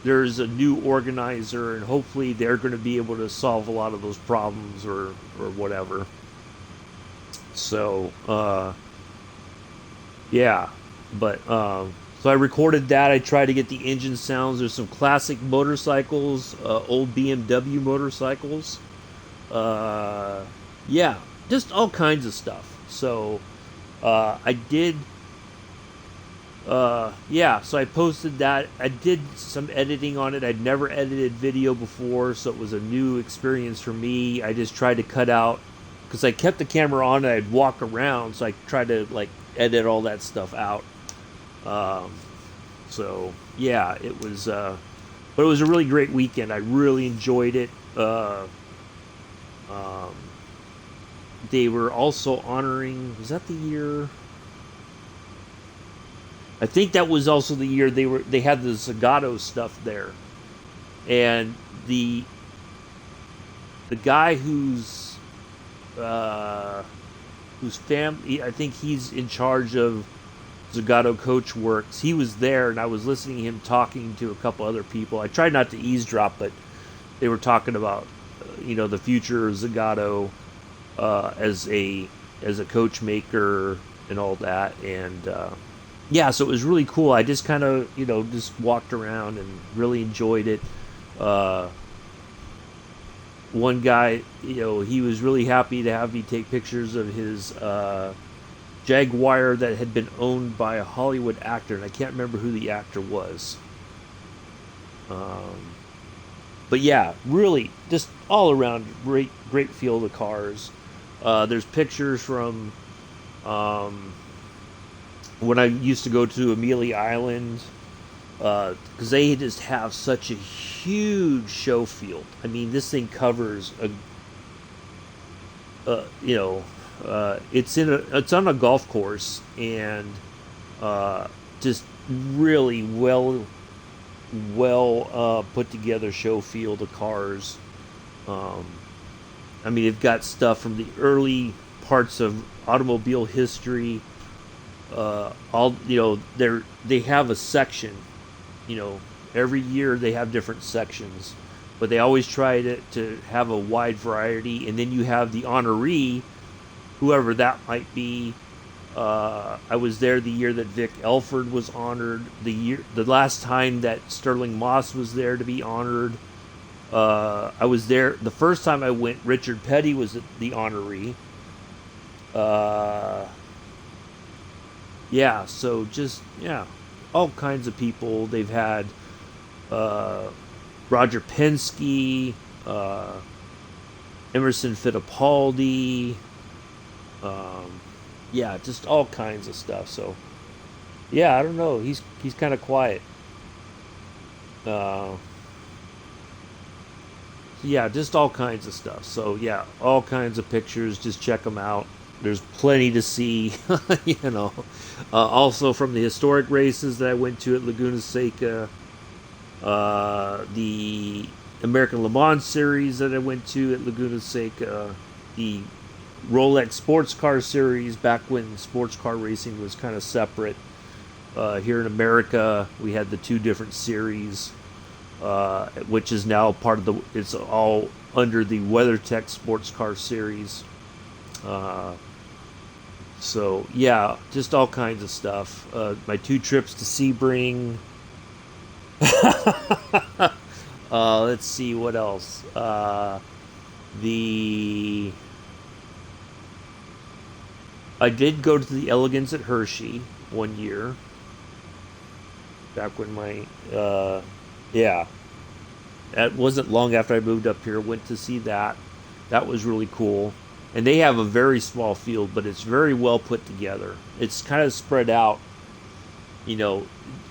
there's a new organizer, and hopefully they're going to be able to solve a lot of those problems or whatever. So yeah, but so I recorded that. I tried to get the engine sounds. There's some classic motorcycles, old BMW motorcycles. Yeah, just all kinds of stuff. So I did. Yeah, so I posted that. I did some editing on it. I'd never edited video before, so it was a new experience for me. I just tried to cut out, because I kept the camera on and I'd walk around, so I tried to edit all that stuff out. So yeah, it was, but it was a really great weekend. I really enjoyed it. They were also honoring, was that the year? I think that was also the year they had the Zagato stuff there. And the guy whose family, I think he's in charge of Zagato Coach Works, he was there, and I was listening to him talking to a couple other people. I tried not to eavesdrop, but they were talking about the future of Zagato as a coach maker and all that. And yeah, so it was really cool. I just kind of just walked around and really enjoyed it. One guy, he was really happy to have me take pictures of his Jaguar that had been owned by a Hollywood actor, and I can't remember who the actor was. But yeah, really, just all around great field of cars. There's pictures from When I used to go to Amelia Island, because they just have such a huge show field. I mean, this thing covers you know, it's on a golf course, and just really well put together show field of cars. Um, I mean, they've got stuff from the early parts of automobile history. All they have a section. You know, every year they have different sections, but they always try to have a wide variety. And then you have the honoree, whoever that might be. I was there the year that Vic Elford was honored. The last time that Sterling Moss was there to be honored. I was there the first time I went. Richard Petty was the honoree. Yeah, so just all kinds of people. They've had Roger Penske, Emerson Fittipaldi. Just all kinds of stuff. So yeah, I don't know. He's kind of quiet. Yeah, just all kinds of stuff. So yeah, all kinds of pictures. Just check them out. There's plenty to see. Also from the historic races that I went to at Laguna Seca, the American Le Mans series that I went to at Laguna Seca, the Rolex Sports Car Series back when sports car racing was kind of separate. Here in America, we had the two different series, which is now part of it's all under the WeatherTech Sports Car Series. So yeah, just all kinds of stuff. My 2 trips to Sebring. Let's see what else. I did go to the Elegance at Hershey one year. Back when that wasn't long after I moved up here. Went to see that. That was really cool. And they have a very small field, but it's very well put together. It's kind of spread out,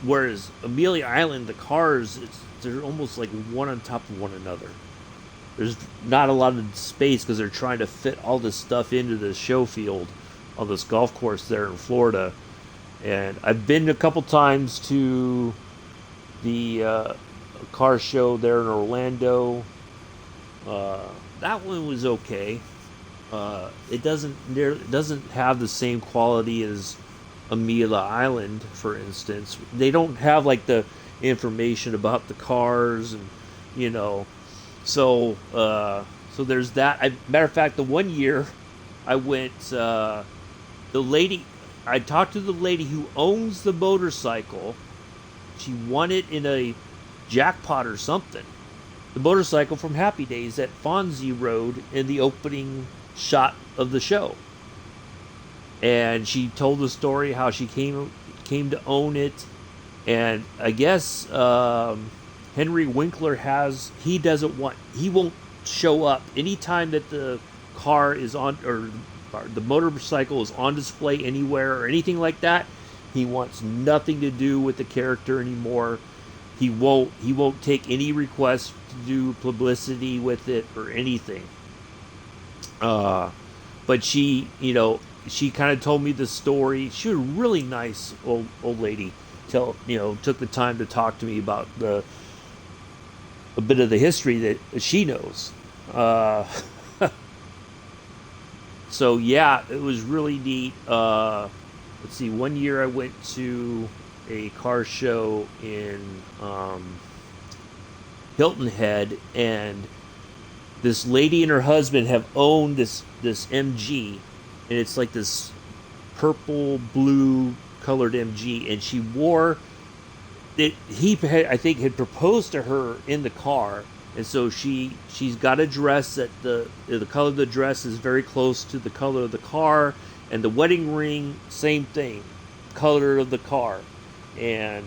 whereas Amelia Island, the cars, they're almost like one on top of one another. There's not a lot of space because they're trying to fit all this stuff into the show field on this golf course there in Florida. And I've been a couple times to the car show there in Orlando. That one was okay. It doesn't have the same quality as Amelia Island, for instance. They don't have like the information about the cars, and so there's that. Matter of fact, the one year I went, I talked to the lady who owns the motorcycle. She won it in a jackpot or something. The motorcycle from Happy Days that Fonzie rode in the opening shot of the show. And she told the story how she came to own it. And I guess Henry Winkler he won't show up anytime that the car is on, or the motorcycle is on display anywhere or anything like that. He wants nothing to do with the character anymore. He won't take any requests to do publicity with it or anything. But she kind of told me the story. She was a really nice old lady. Took the time to talk to me about a bit of the history that she knows. So yeah, it was really neat. Let's see. One year I went to a car show in Hilton Head, and this lady and her husband have owned this MG, and it's like this purple blue colored MG, and she wore it. I think had proposed to her in the car, and so she's got a dress that the color of the dress is very close to the color of the car, and the wedding ring, same thing, color of the car, and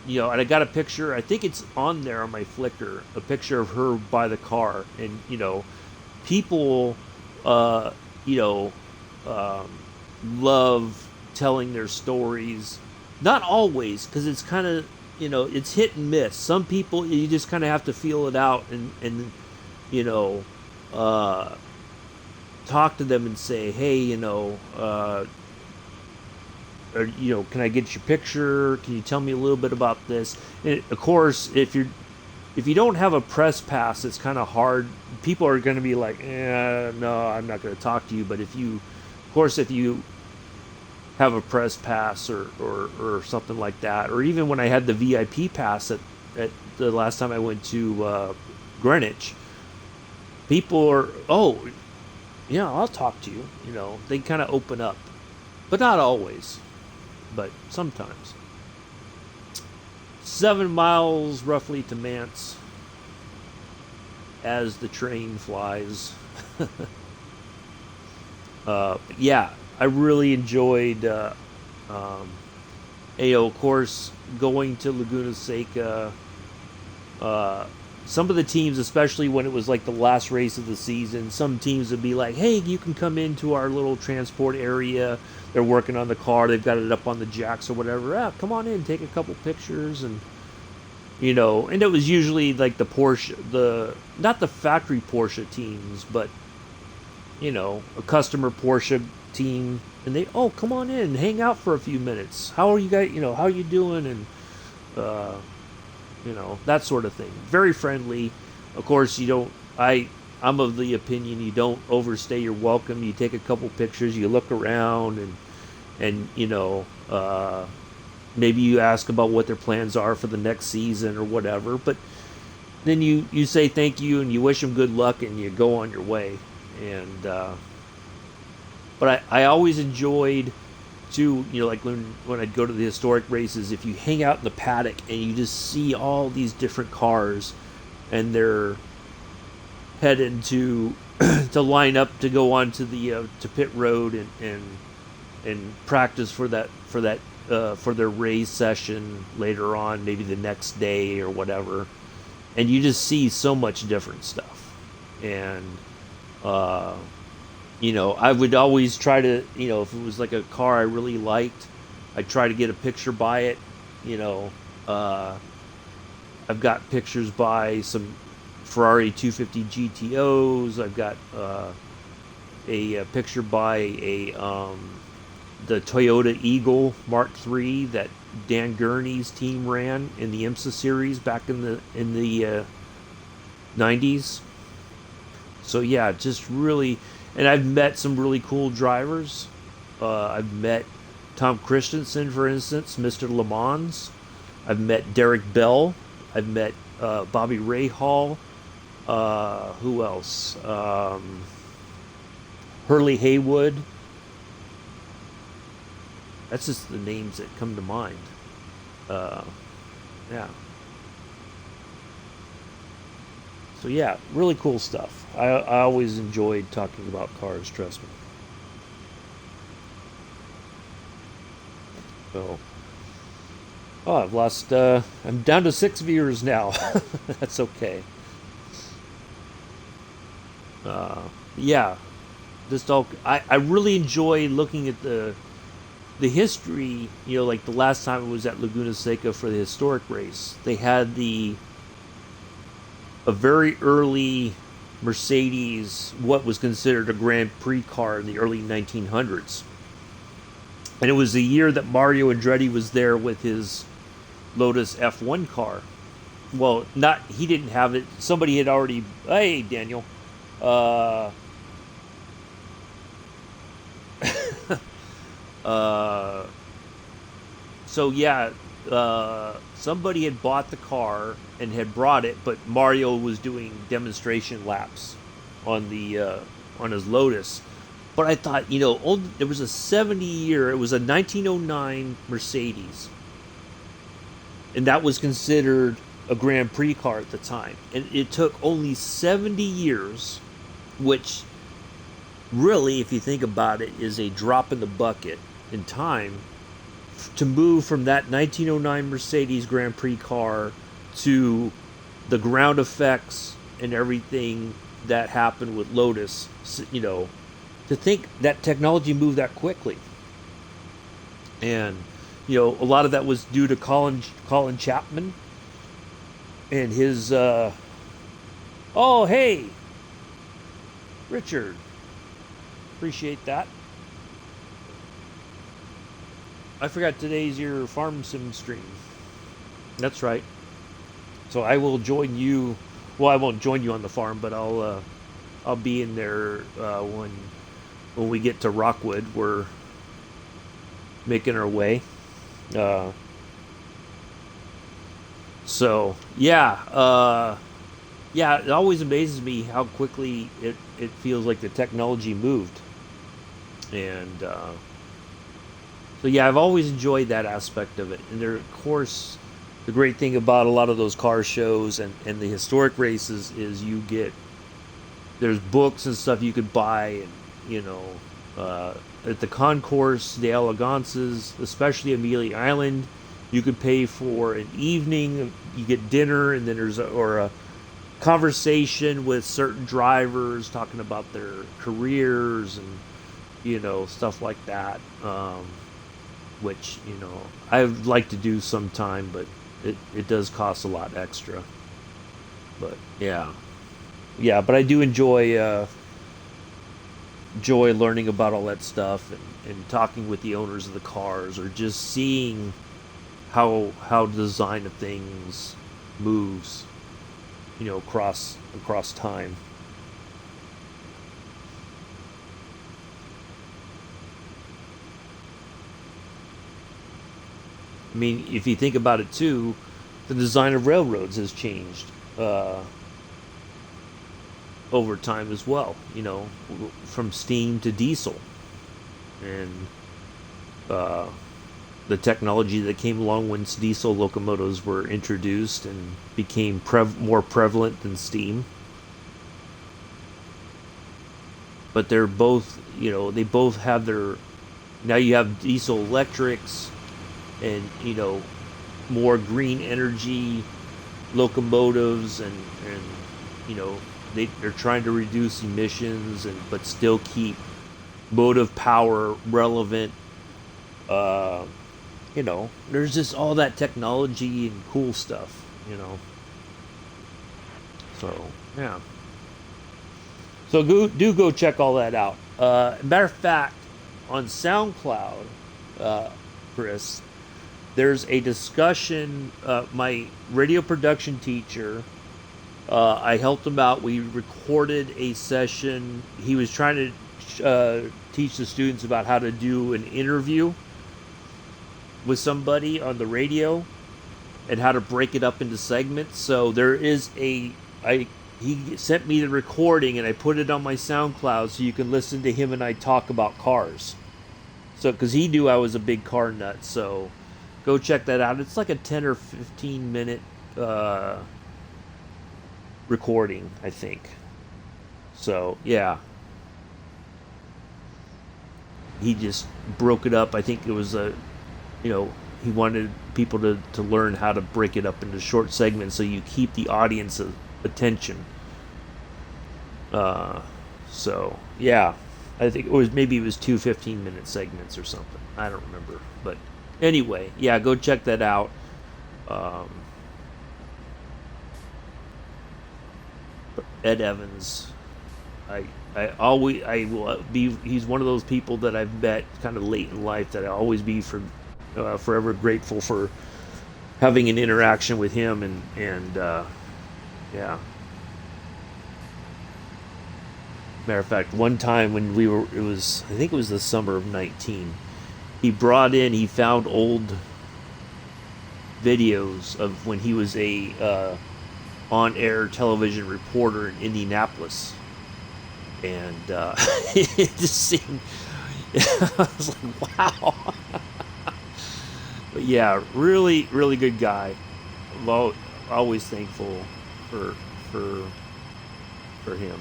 and I got a picture. I think it's on there on my Flickr. A picture of her by the car, and people you know, um, love telling their stories. Not always, because it's kind of, it's hit and miss. Some people, you just kind of have to feel it out and you know, uh, talk to them and say, hey, or, can I get your picture? Can you tell me a little bit about this? And of course, if you don't have a press pass, it's kind of hard. People are going to be like, no, I'm not going to talk to you. But if you have a press pass or something like that, or even when I had the VIP pass at the last time I went to Greenwich, people are, oh, yeah, I'll talk to you. They kind of open up, but not always, but sometimes. 7 miles roughly to Mance as the train flies. Yeah, I really enjoyed, of course, going to Laguna Seca. Some of the teams, especially when it was like the last race of the season, some teams would be like, hey, you can come into our little transport area. They're working on the car. They've got it up on the jacks or whatever. Come on in, take a couple pictures. And and it was usually like the Porsche, not the factory Porsche teams, but, a customer Porsche team. And they, oh, come on in, hang out for a few minutes. How are you guys, how are you doing? And, that sort of thing. Very friendly. Of course, I'm of the opinion you don't overstay your welcome. You take a couple pictures, you look around, and maybe you ask about what their plans are for the next season or whatever. But then you say thank you and you wish them good luck and you go on your way. And but I always enjoyed too, like when I'd go to the historic races, if you hang out in the paddock and you just see all these different cars and they're heading to to go on to the to pit road and practice for their race session later on, maybe the next day or whatever, and you just see so much different stuff. And I would always try to, if it was like a car I really liked, I'd try to get a picture by it. I've got pictures by some Ferrari 250 GTOs. I've got a picture by the Toyota Eagle Mark III that Dan Gurney's team ran in the IMSA series back in the 90s. So yeah, just really. And I've met some really cool drivers. I've met Tom Christensen, for instance, Mr. Le Mans. I've met Derek Bell. I've met Bobby Rahal. Who else? Hurley Haywood. That's just the names that come to mind. Yeah. So yeah, really cool stuff. I always enjoyed talking about cars, trust me. So, I've lost, I'm down to 6 viewers now. That's okay. Yeah, just I really enjoy looking at the history, like the last time it was at Laguna Seca for the historic race. They had a very early Mercedes, what was considered a Grand Prix car in the early 1900s. And it was the year that Mario Andretti was there with his Lotus F1 car. Well, he didn't have it. Somebody had already, hey, Daniel. So yeah, somebody had bought the car and had brought it, but Mario was doing demonstration laps on his Lotus. But I thought, there was a 70-year, it was a 1909 Mercedes, and that was considered a Grand Prix car at the time. And it took only 70 years, which really, if you think about it, is a drop in the bucket in time, to move from that 1909 Mercedes Grand Prix car to the ground effects and everything that happened with Lotus, to think that technology moved that quickly. And a lot of that was due to Colin Chapman and his oh, hey, Richard, appreciate that. I forgot today's your farm sim stream. That's right. So I will join you. Well, I won't join you on the farm, but I'll be in there when we get to Rockwood. We're making our way. So yeah, it always amazes me how quickly it feels like the technology moved. And so yeah, I've always enjoyed that aspect of it. And there, of course, the great thing about a lot of those car shows and the historic races is there's books and stuff you could buy, and at the concourse, the elegances, especially Amelia Island, you could pay for an evening. You get dinner, and then there's a conversation with certain drivers talking about their careers and stuff like that. Which I'd like to do sometime, but it does cost a lot extra. But yeah, but I do enjoy learning about all that stuff, and talking with the owners of the cars, or just seeing how the design of things moves, across time. I mean, if you think about it too, the design of railroads has changed over time as well. From steam to diesel, and uh, the technology that came along once diesel locomotives were introduced and became more prevalent than steam. But they're both, they both have their. Now you have diesel electrics, and more green energy locomotives, and they're trying to reduce emissions, but still keep motive power relevant. There's just all that technology and cool stuff. So yeah. So go check all that out. Matter of fact, on SoundCloud, Chris, there's a discussion. My radio production teacher, I helped him out. We recorded a session. He was trying to teach the students about how to do an interview with somebody on the radio, and how to break it up into segments. So there is he sent me the recording, and I put it on my SoundCloud so you can listen to him and I talk about cars. So, because he knew I was a big car nut, so go check that out. It's like a 10 or 15 minute recording, I think. So, yeah. He just broke it up. I think it was he wanted people to learn how to break it up into short segments so you keep the audience attention. So yeah, I think it was 2 15-minute segments or something. I don't remember, but anyway, yeah, go check that out. Ed Evans, I will be. He's one of those people that I've met kind of late in life that I always be forever grateful for having an interaction with him, and yeah. Matter of fact, one time when I think it was the summer of 19, he found old videos of when he was a on-air television reporter in Indianapolis, and it just seemed, I was like, wow. But yeah, really, really good guy. I'm always thankful for him.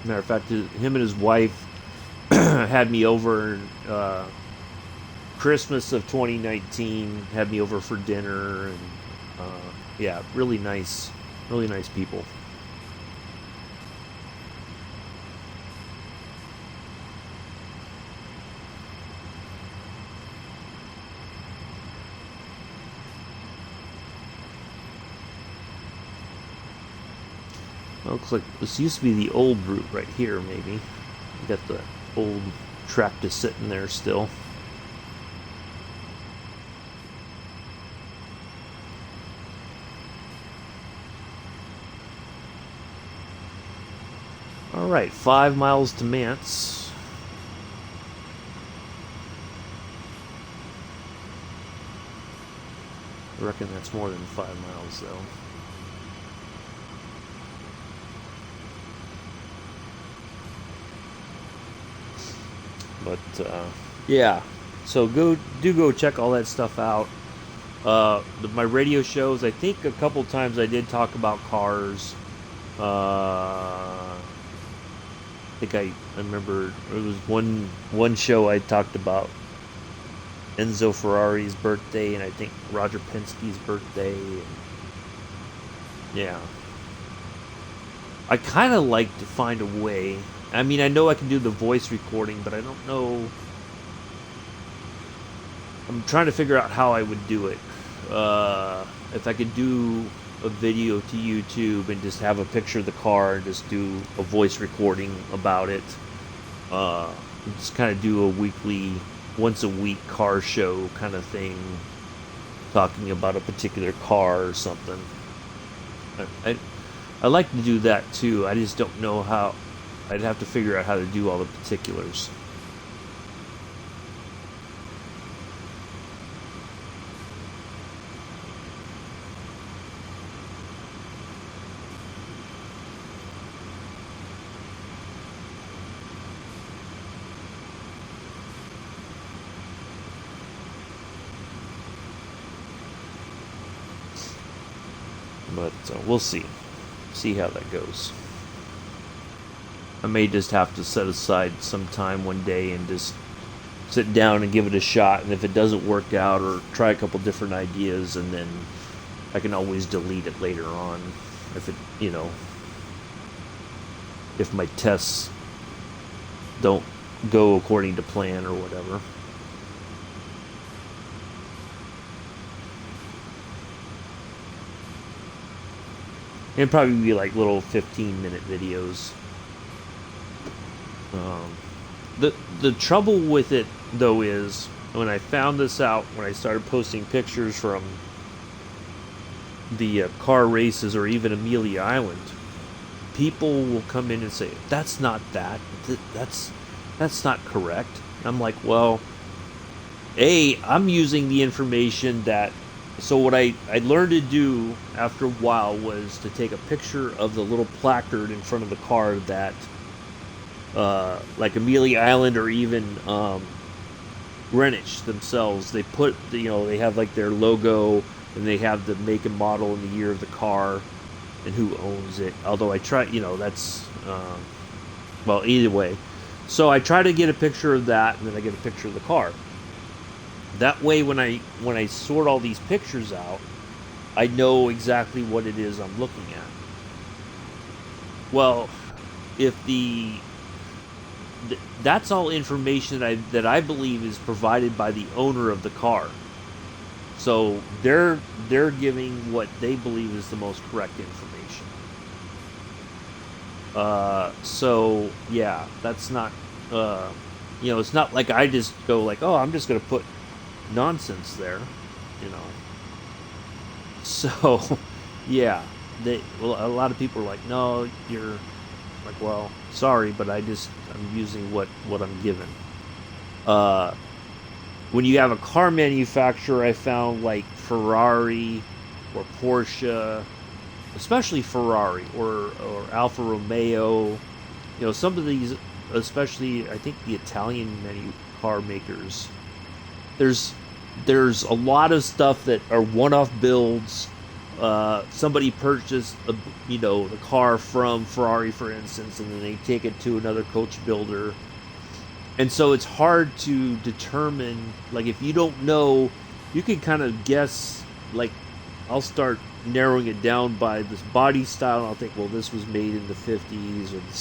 Matter of fact, him and his wife had me over, and Christmas of 2019, had me over for dinner, and yeah, really nice people. Looks like this used to be the old route right here, maybe. You got the old tractor sitting there still. Alright, 5 miles to Mance. I reckon that's more than 5 miles, though. But yeah, so go check all that stuff out. My radio shows, I think a couple times I did talk about cars. I think I remember it was one show I talked about Enzo Ferrari's birthday, and I think Roger Penske's birthday. Yeah, I kind of like to find a way. I mean, I know I can do the voice recording, but I don't know. I'm trying to figure out how I would do it. If I could do a video to YouTube and just have a picture of the car and just do a voice recording about it. Just kind of do a once a week car show kind of thing, talking about a particular car or something. I like to do that too. I just don't know how. I'd have to figure out how to do all the particulars. But we'll see how that goes. I may just have to set aside some time one day and just sit down and give it a shot, and if it doesn't work out, or try a couple different ideas, and then I can always delete it later on if it, if my tests don't go according to plan or whatever. It'd probably be like little 15-minute videos. The trouble with it, though, is when I found this out, when I started posting pictures from the car races or even Amelia Island, people will come in and say, that's not that. That's not correct. I'm like, well, I'm using the information that... So what I learned to do after a while was to take a picture of the little placard in front of the car that, like Amelia Island or even Greenwich themselves, they put, they have like their logo, and they have the make and model and the year of the car and who owns it. Although I try, that's, well, either way. So I try to get a picture of that, and then I get a picture of the car. That way, when I sort all these pictures out, I know exactly what it is I'm looking at. Well, if that's all information that I believe is provided by the owner of the car. So they're giving what they believe is the most correct information. So yeah, that's not it's not like I just go like, oh, I'm just gonna put nonsense there, So yeah, a lot of people are like, no, you're like, well, sorry, but I'm using what I'm given. When you have a car manufacturer, I found like Ferrari or Porsche, especially Ferrari or Alfa Romeo, some of these, especially I think the Italian car makers, there's a lot of stuff that are one-off builds. Somebody purchased the car from Ferrari, for instance, and then they take it to another coach builder, And so it's hard to determine, like, if you don't know, you can kind of guess, like, I'll start narrowing it down by this body style, and I'll think, well, this was made in the 50s or the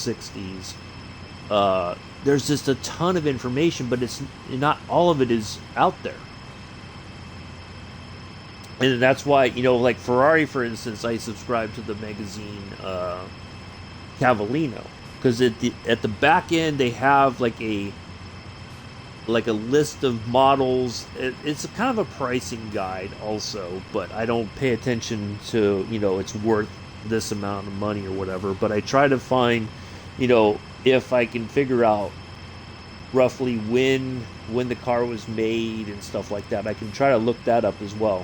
60s. There's just a ton of information, but it's not all of it is out there. And that's why, like Ferrari, for instance, I subscribe to the magazine Cavallino, because at the back end they have like a list of models. It's a kind of a pricing guide also, but I don't pay attention to, it's worth this amount of money or whatever. But I try to find, if I can figure out roughly when the car was made and stuff like that, I can try to look that up as well.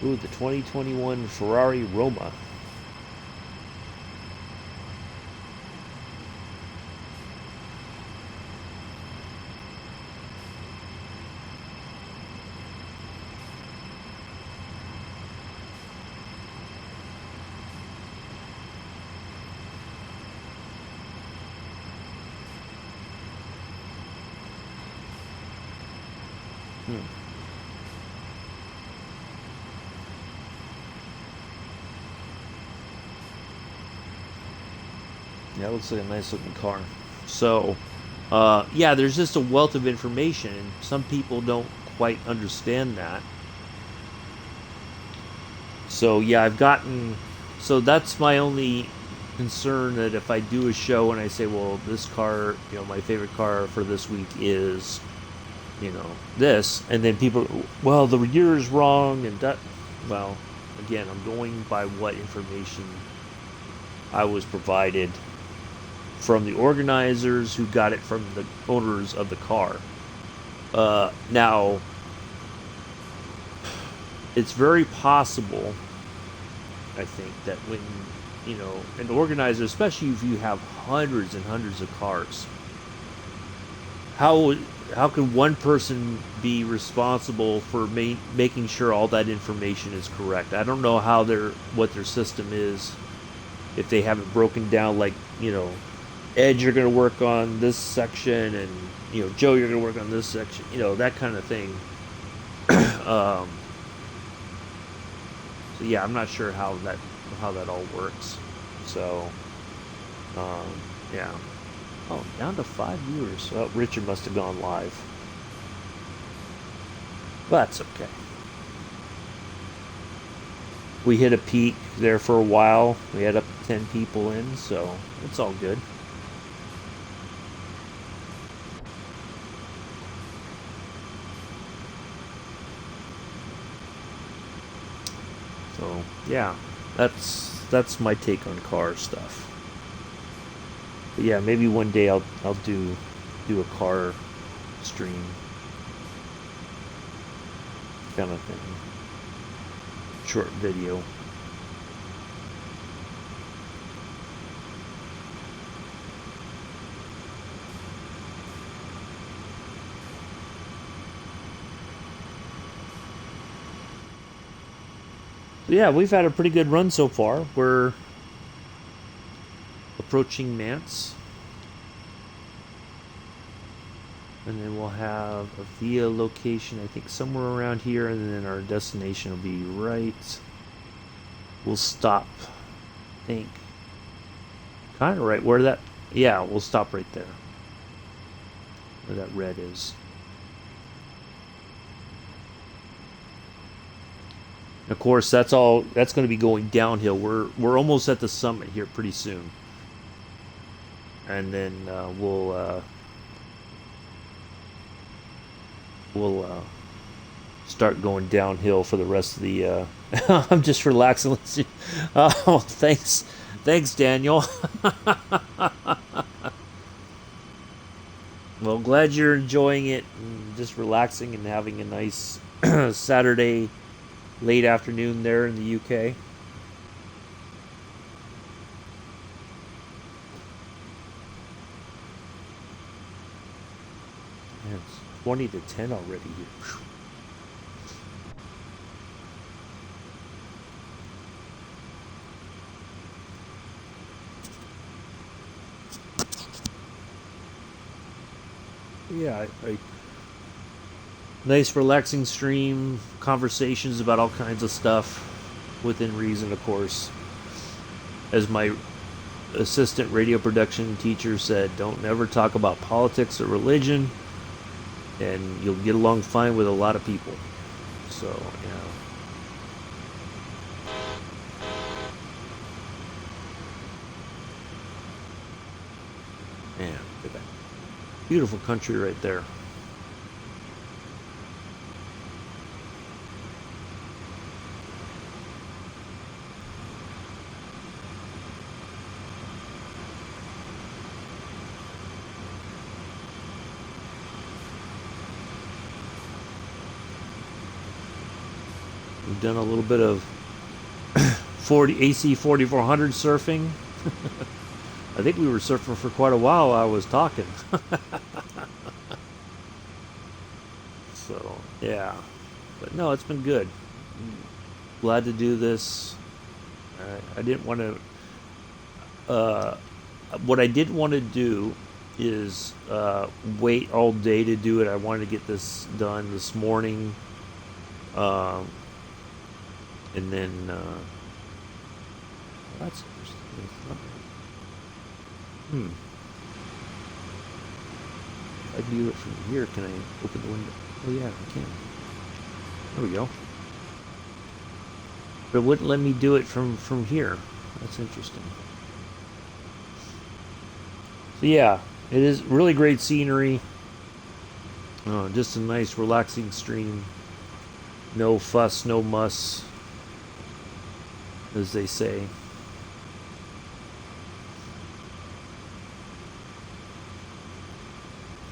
Ooh, the 2021 Ferrari Roma. Yeah, it looks like a nice looking car. So, yeah, there's just a wealth of information, and some people don't quite understand that. So, yeah, so that's my only concern, that if I do a show and I say, well, this car, my favorite car for this week is, this, and then people, well, the year is wrong, and that, well, again, I'm going by what information I was provided from the organizers who got it from the owners of the car. Now, it's very possible, I think, that when, an organizer, especially if you have hundreds and hundreds of cars, how can one person be responsible for making sure all that information is correct? I don't know what their system is, if they have it broken down, like, Ed, you're going to work on this section, and Joe, you're going to work on this section, that kind of thing. So yeah, I'm not sure how that all works. So yeah. Oh, down to 5 viewers. Well, Richard must have gone live. But that's okay. We hit a peak there for a while. We had up to 10 people in, so it's all good. So yeah, that's my take on car stuff. But yeah, maybe one day I'll do a car stream kind of thing, short video. Yeah, we've had a pretty good run so far. We're approaching Mance, and then we'll have a via location, I think, somewhere around here, and then our destination will be right. We'll stop, I think, kind of right where that. Yeah, we'll stop right there, where that red is. Of course, that's going to be going downhill. We're almost at the summit here pretty soon, and then we'll start going downhill for the rest of the. I'm just relaxing. Oh, thanks, Daniel. Well, glad you're enjoying it and just relaxing and having a nice Saturday late afternoon there in the UK. Man, it's 20 to 10 already here. Yeah, nice relaxing stream, conversations about all kinds of stuff within reason, of course. As my assistant radio production teacher said, don't never talk about politics or religion, and you'll get along fine with a lot of people. So, yeah. Man, look at that. Beautiful country right there. We've done a little bit of 40 AC 4400 surfing. I think we were surfing for quite a while. I was talking. So yeah, but no, it's been good. Glad to do this. I didn't want to. What I didn't want to do is wait all day to do it. I wanted to get this done this morning. And then that's interesting. If I do it from here, can I open the window? Oh yeah, I can. There we go. But it wouldn't let me do it from here. That's interesting. So yeah, it is really great scenery. Just a nice relaxing stream. No fuss, no muss, as they say.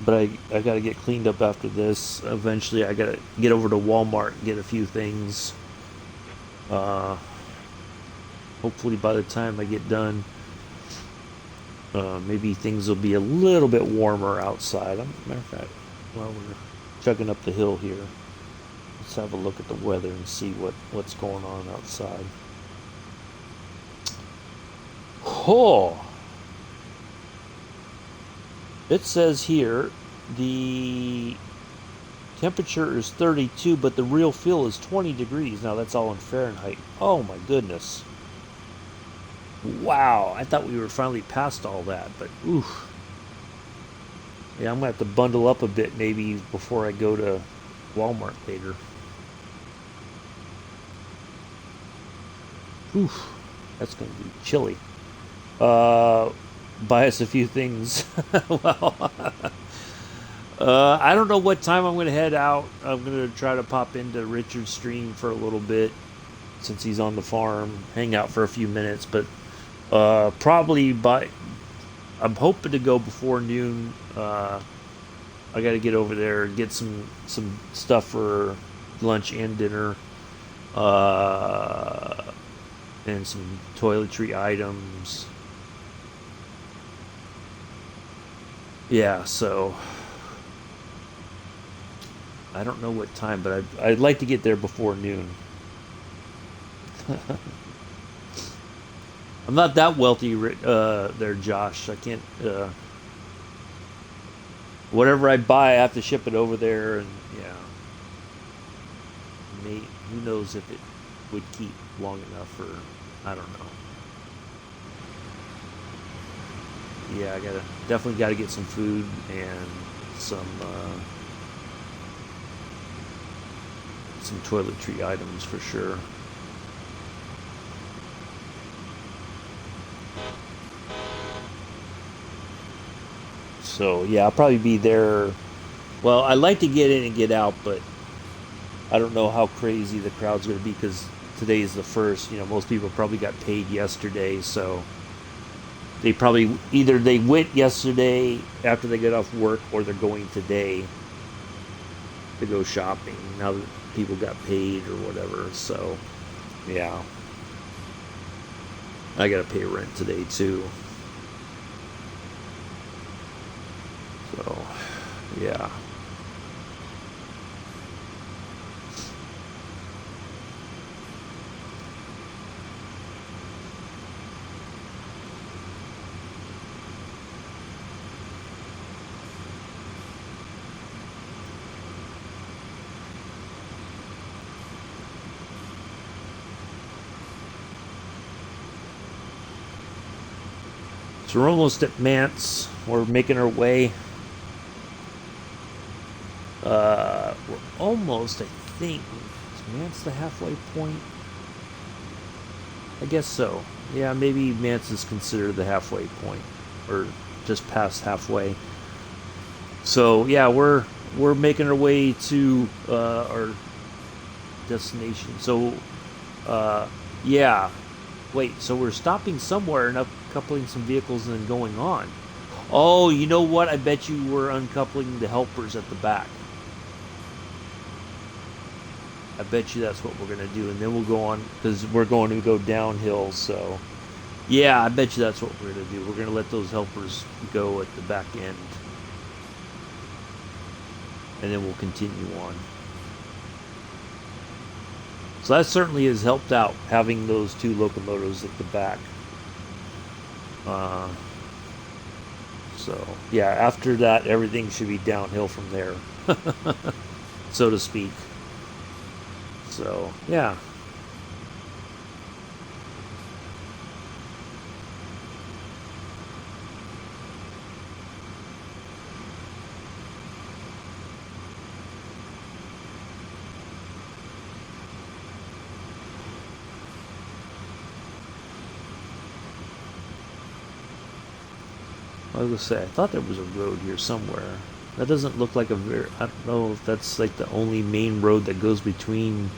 But I gotta get cleaned up after this. Eventually I gotta get over to Walmart and get a few things. Hopefully by the time I get done, maybe things will be a little bit warmer outside. Matter of fact, while we're chugging up the hill here, let's have a look at the weather and see what's going on outside. Oh! It says here the temperature is 32, but the real feel is 20 degrees. Now that's all in Fahrenheit. Oh my goodness. Wow, I thought we were finally past all that, but oof. Yeah, I'm gonna have to bundle up a bit maybe before I go to Walmart later. Oof, that's gonna be chilly. Buy us a few things. Well, I don't know what time I'm gonna head out. I'm gonna try to pop into Richard's stream for a little bit since he's on the farm, hang out for a few minutes, but probably I'm hoping to go before noon. I got to get over there and get some stuff for lunch and dinner, and some toiletry items. Yeah, so I don't know what time, but I'd like to get there before noon. I'm not that wealthy there, Josh. I can't. Whatever I buy, I have to ship it over there, and yeah. Who knows if it would keep long enough, or I don't know. Yeah, definitely gotta get some food and some toiletry items for sure. So yeah, I'll probably be there. Well, I like to get in and get out, but I don't know how crazy the crowd's going to be because today is the first. You know, most people probably got paid yesterday, so they probably either they went yesterday after they got off work, or they're going today to go shopping now that people got paid or whatever. So yeah, I got to pay rent today too. So yeah. So we're almost at Mance. We're making our way. We're almost, I think. Is Mance the halfway point? I guess so. Yeah, maybe Mance is considered the halfway point, or just past halfway. So yeah, we're making our way to our destination. So yeah, wait. So we're stopping somewhere and uncoupling some vehicles and then going on. Oh, you know what? I bet you we're uncoupling the helpers at the back. I bet you that's what we're going to do. And then we'll go on, because we're going to go downhill. So, yeah, I bet you that's what we're going to do. We're going to let those helpers go at the back end. And then we'll continue on. So that certainly has helped out, having those two locomotives at the back. So, yeah, after that, everything should be downhill from there, so to speak. So, yeah. I was gonna say, I thought there was a road here somewhere. That doesn't look like a very... I don't know if that's like the only main road that goes between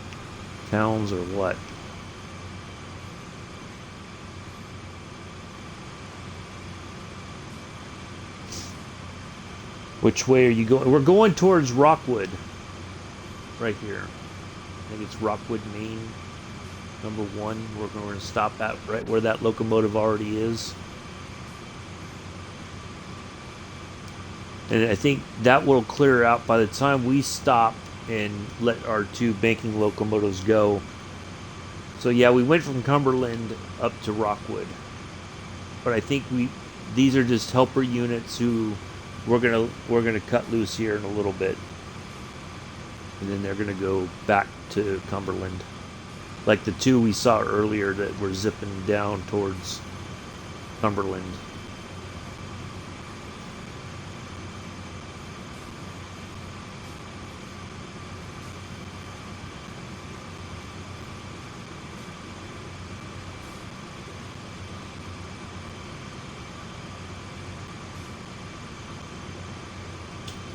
towns or what. Which way are you going? We're going towards Rockwood. Right here. I think it's Rockwood Main No.1. We're going to stop at right where that locomotive already is. And I think that will clear out by the time we stop and let our two banking locomotives go. So yeah, we went from Cumberland up to Rockwood. But I think these are just helper units who we're gonna cut loose here in a little bit. And then they're gonna go back to Cumberland. Like the two we saw earlier that were zipping down towards Cumberland.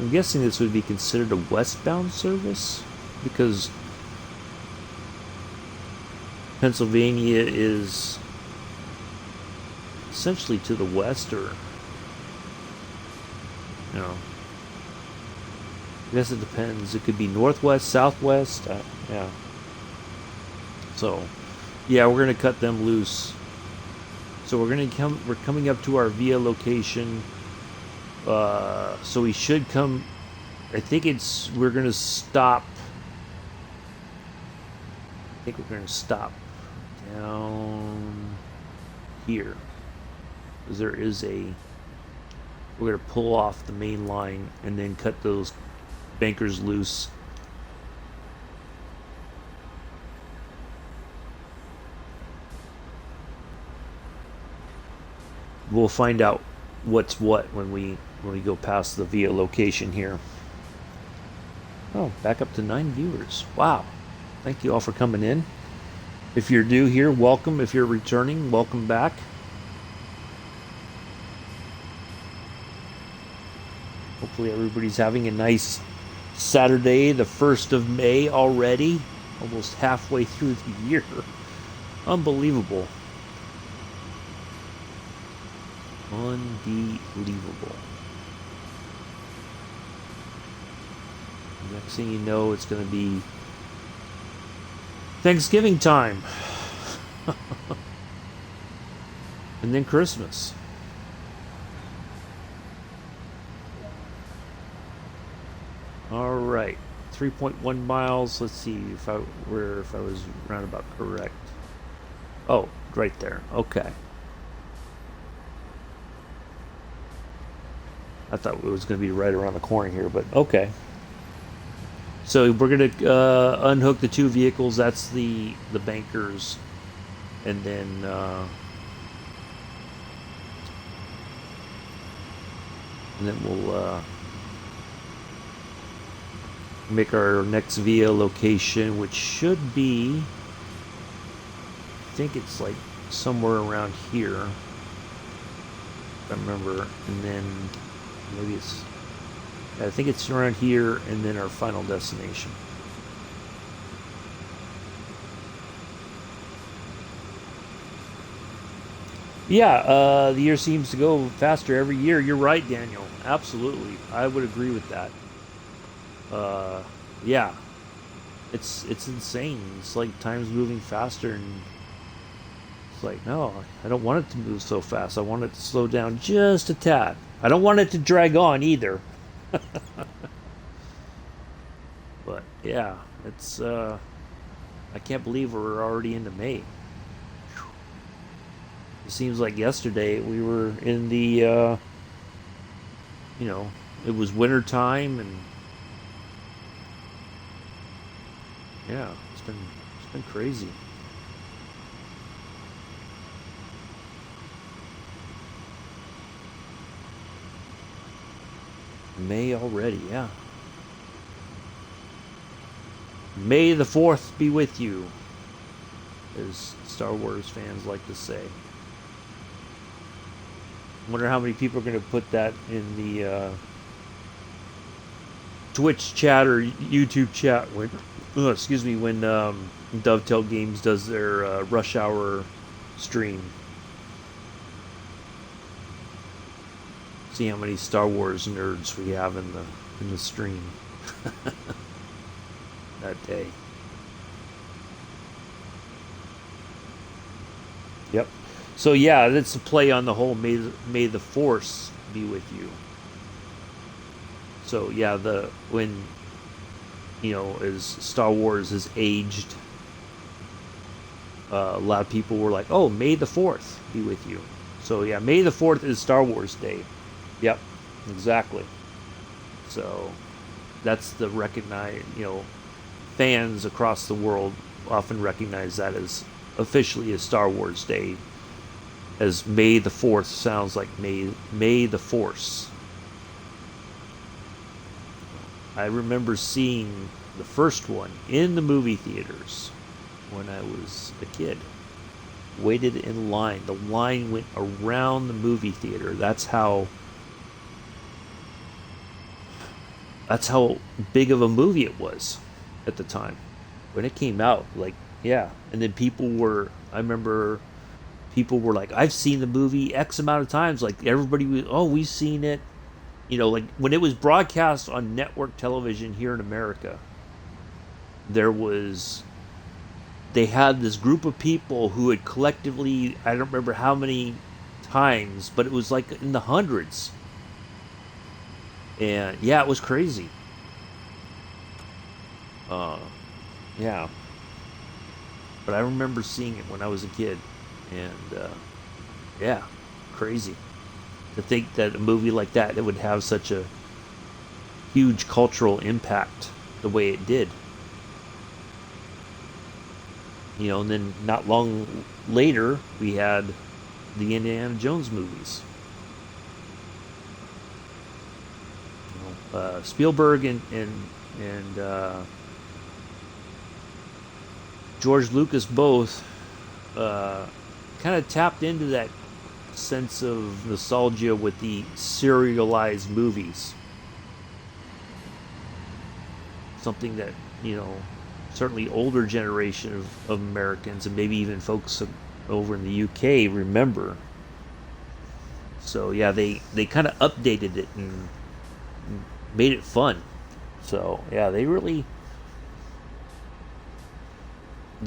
I'm guessing this would be considered a westbound service, because Pennsylvania is essentially to the west, or, you know, I guess it depends. It could be northwest, southwest, yeah. So, yeah, we're gonna cut them loose. So we're coming up to our via location. So we should come. I think we're gonna stop. I think we're gonna stop down here, because there is we're gonna pull off the main line and then cut those bankers loose. We'll find out what's what when we go past the via location here. Oh, back up to 9 viewers. Wow. Thank you all for coming in. If you're new here, welcome. If you're returning, welcome back. Hopefully everybody's having a nice Saturday, the 1st of May already. Almost halfway through the year. Unbelievable. Unbelievable. Next thing you know, it's going to be Thanksgiving time. And then Christmas. All right. 3.1 miles. Let's see if I was roundabout correct. Oh, right there. Okay. I thought it was going to be right around the corner here, but okay. So we're going to unhook the two vehicles. That's the bankers, and then and then we'll make our next VIA location, which should be, I think it's like somewhere around here, if I remember, and then maybe it's, I think it's around here, and then our final destination. Yeah, the year seems to go faster every year. You're right, Daniel. Absolutely, I would agree with that. Yeah, it's insane. It's like time's moving faster, and it's like, no, I don't want it to move so fast. I want it to slow down just a tad. I don't want it to drag on either. But yeah, it's I can't believe we're already into May. It seems like yesterday we were in the it was winter time, and yeah, it's been crazy. May already, yeah. May the 4th be with you, as Star Wars fans like to say. Wonder how many people are going to put that in the Twitch chat or YouTube chat when, when Dovetail Games does their rush hour stream. See how many Star Wars nerds we have in the stream that day. Yep. So yeah, that's a play on the whole may the Force be with you. So yeah, when as Star Wars has aged, a lot of people were like, "Oh, May the 4th be with you." So yeah, May the 4th is Star Wars Day. Yep, exactly. So that's the recognized, fans across the world often recognize that as officially a Star Wars Day, as May the 4th sounds like May the Force. I remember seeing the first one in the movie theaters when I was a kid. Waited in line. The line went around the movie theater. That's how big of a movie it was at the time when it came out. Like, yeah. And then I remember people were like, I've seen the movie X amount of times. Like, everybody was, oh, we've seen it. Like when it was broadcast on network television here in America, they had this group of people who had collectively, I don't remember how many times, but it was like in the hundreds. And yeah, it was crazy. Yeah. But I remember seeing it when I was a kid. And yeah, crazy. To think that a movie like that would have such a huge cultural impact the way it did. And then not long later, we had the Indiana Jones movies. Spielberg and George Lucas both kind of tapped into that sense of nostalgia with the serialized movies. Something that, certainly older generation of Americans, and maybe even folks over in the UK, remember. So yeah, they kind of updated it and made it fun. So yeah, the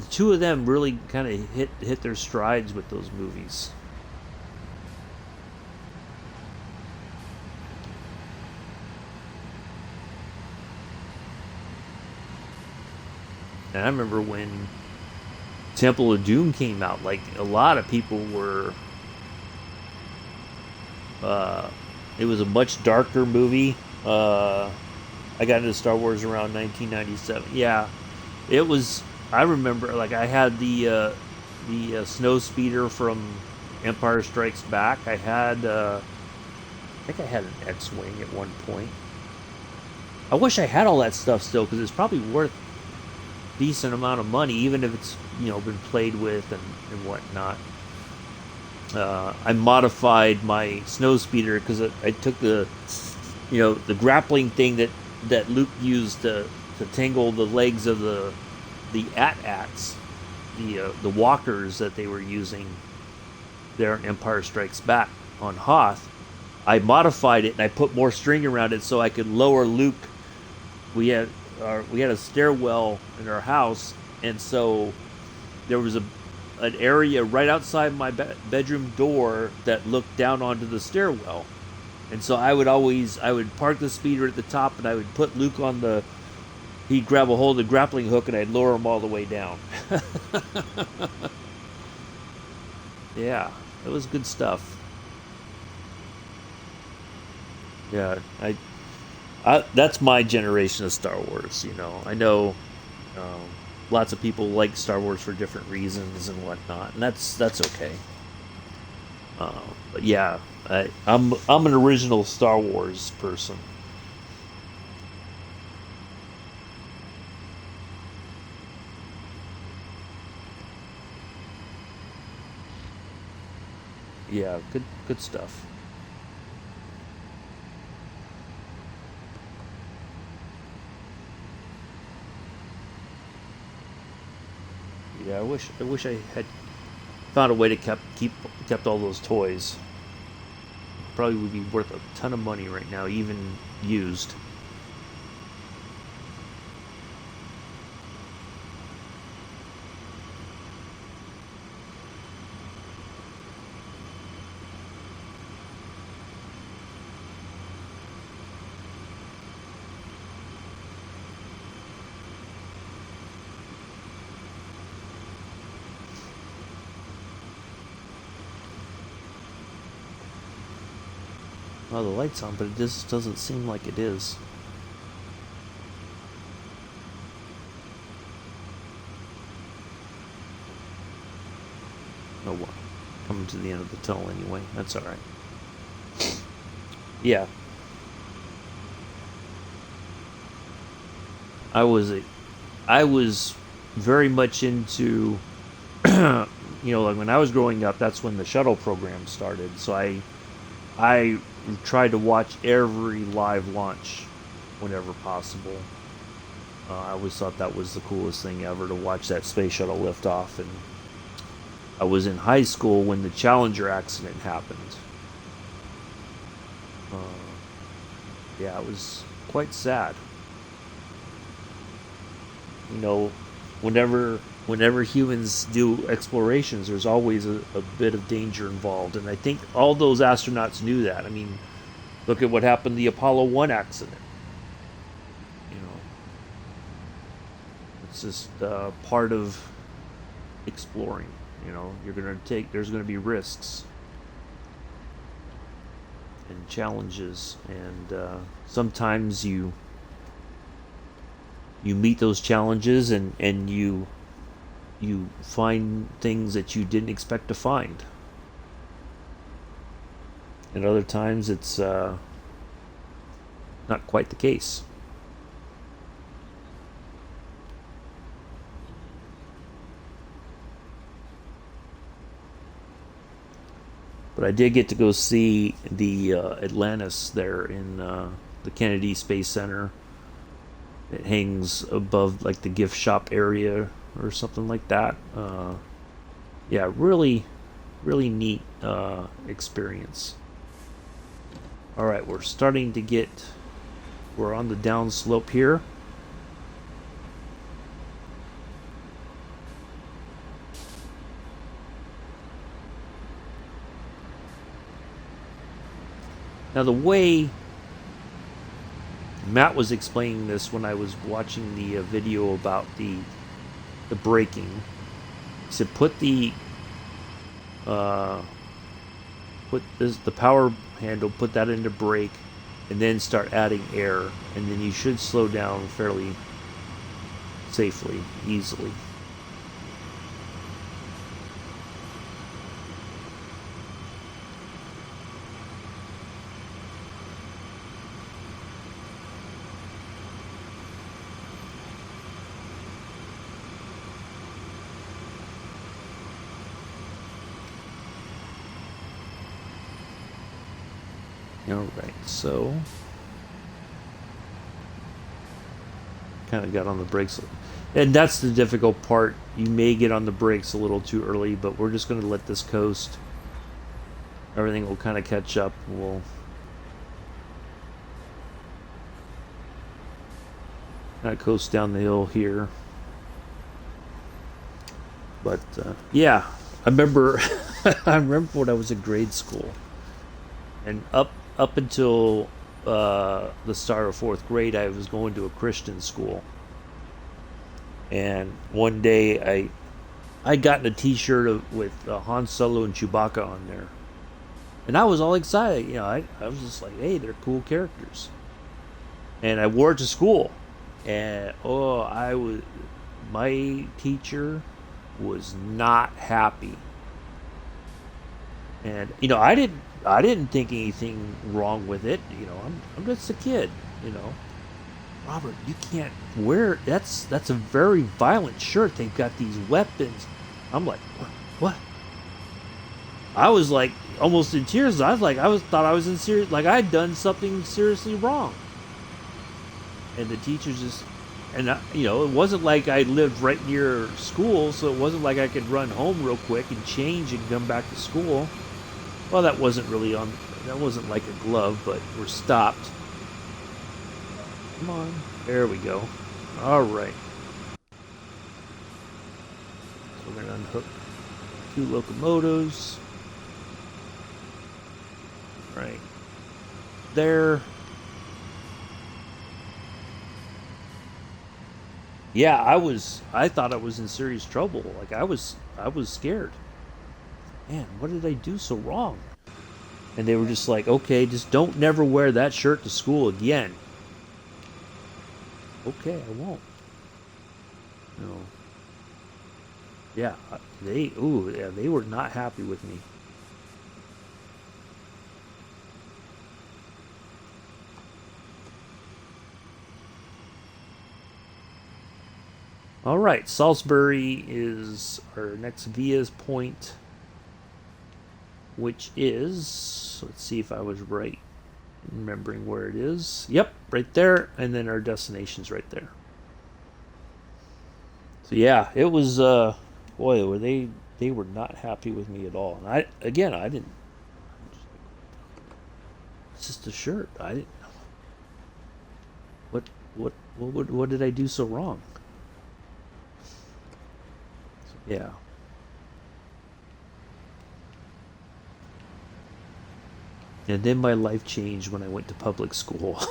two of them really kind of hit their strides with those movies. And I remember when Temple of Doom came out, like a lot of people were. It was a much darker movie. I got into Star Wars around 1997. Yeah, it was. I remember, like, I had the snow speeder from Empire Strikes Back. I had I think I had an X-Wing at one point. I wish I had all that stuff still, because it's probably worth a decent amount of money, even if it's, you know, been played with and whatnot. I modified my snow speeder because I took the, you know, the grappling thing that Luke used to tangle the legs of the AT-ATs, the walkers that they were using there in Empire Strikes Back on Hoth. I modified it and I put more string around it so I could lower Luke. We had a stairwell in our house, and so there was an area right outside my bedroom door that looked down onto the stairwell. And so I would park the speeder at the top, and I would put Luke on he'd grab a hold of the grappling hook, and I'd lower him all the way down. Yeah, it was good stuff. Yeah, that's my generation of Star Wars. You know, I know lots of people like Star Wars for different reasons and whatnot, and that's okay. But yeah, I'm an original Star Wars person. Yeah, good stuff. Yeah, I wish I had found a way to kept all those toys. Probably would be worth a ton of money right now, even used. Well, the light's on, but it just doesn't seem like it is. Oh well, coming to the end of the tunnel anyway. That's all right. Yeah, I was I was very much into you know, like when I was growing up, that's when the shuttle program started. So I tried to watch every live launch whenever possible. I always thought that was the coolest thing ever, to watch that space shuttle lift off. And I was in high school when the Challenger accident happened. Uh, yeah, it was quite sad. You know, whenever humans do explorations, there's always a bit of danger involved, and I think all those astronauts knew that. I mean, look at what happened in the Apollo 1 accident. You know, it's just part of exploring. You know, there's gonna be risks and challenges, and sometimes you meet those challenges, and you find things that you didn't expect to find. And other times it's not quite the case. But I did get to go see the Atlantis there in the Kennedy Space Center. It hangs above like the gift shop area or something like that. Yeah, really, really neat experience. All right, we're on the downslope here. Now the way Matt was explaining this when I was watching the video about the braking. He said the power handle, put that into brake, and then start adding air, and then you should slow down fairly safely, easily. Alright, so kind of got on the brakes. And that's the difficult part. You may get on the brakes a little too early, but we're just going to let this coast. Everything will kind of catch up. We'll kind of coast down the hill here. But yeah, I remember I remember when I was in grade school, and up until the start of fourth grade, I was going to a Christian school. And one day I got a T-shirt with Han Solo and Chewbacca on there, and I was all excited. You know, I was just like, hey, they're cool characters. And I wore it to school, and my teacher was not happy. And you know, I didn't think anything wrong with it. You know, I'm just a kid. You know, Robert, you can't wear that's a very violent shirt. They've got these weapons. I'm like, what? I was like almost in tears. I was like, thought I was in serious, like I'd done something seriously wrong. And the teachers just, and you know, it wasn't like I lived right near school, so it wasn't like I could run home real quick and change and come back to school. Well, that wasn't like a glove, but we're stopped. Come on, there we go. All right. So we're gonna unhook 2 locomotives. Right there. Yeah, I thought I was in serious trouble. Like I was scared. Man, what did I do so wrong? And they were just like, okay, just don't never wear that shirt to school again. Okay, I won't. No. Yeah, they were not happy with me. All right, Salisbury is our next Via's point, which is, let's see if I was right remembering where it is. Yep, right there, and then our destination's right there. So yeah, it was boy, were they were not happy with me at all. And I didn't. It's just a shirt. I didn't. What did I do so wrong? Yeah. And then my life changed when I went to public school.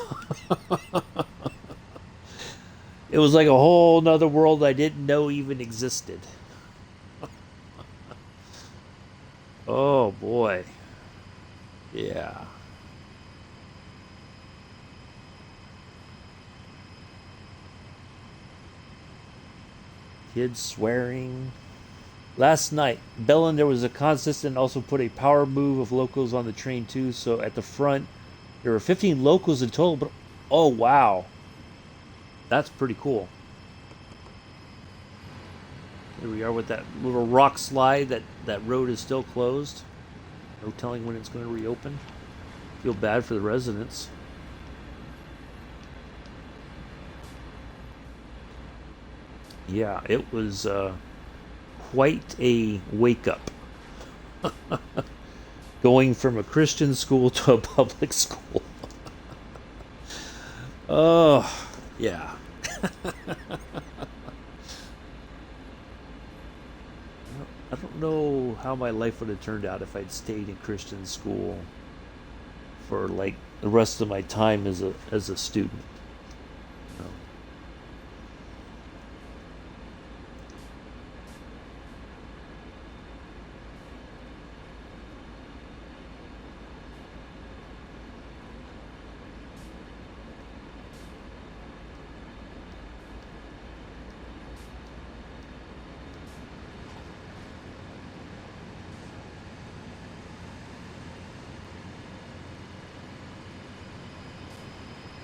It was like a whole nother world I didn't know even existed. Oh boy. Yeah. Kids swearing. Last night, Bellin, there was a contest and also put a power move of locals on the train too. So at the front, there were 15 locals in total. But oh wow, that's pretty cool. Here we are with that little rock slide. That road is still closed. No telling when it's going to reopen. Feel bad for the residents. Yeah, it was quite a wake up. Going from a Christian school to a public school. Oh, yeah. I don't know how my life would have turned out if I'd stayed in Christian school for like the rest of my time as a student. You know.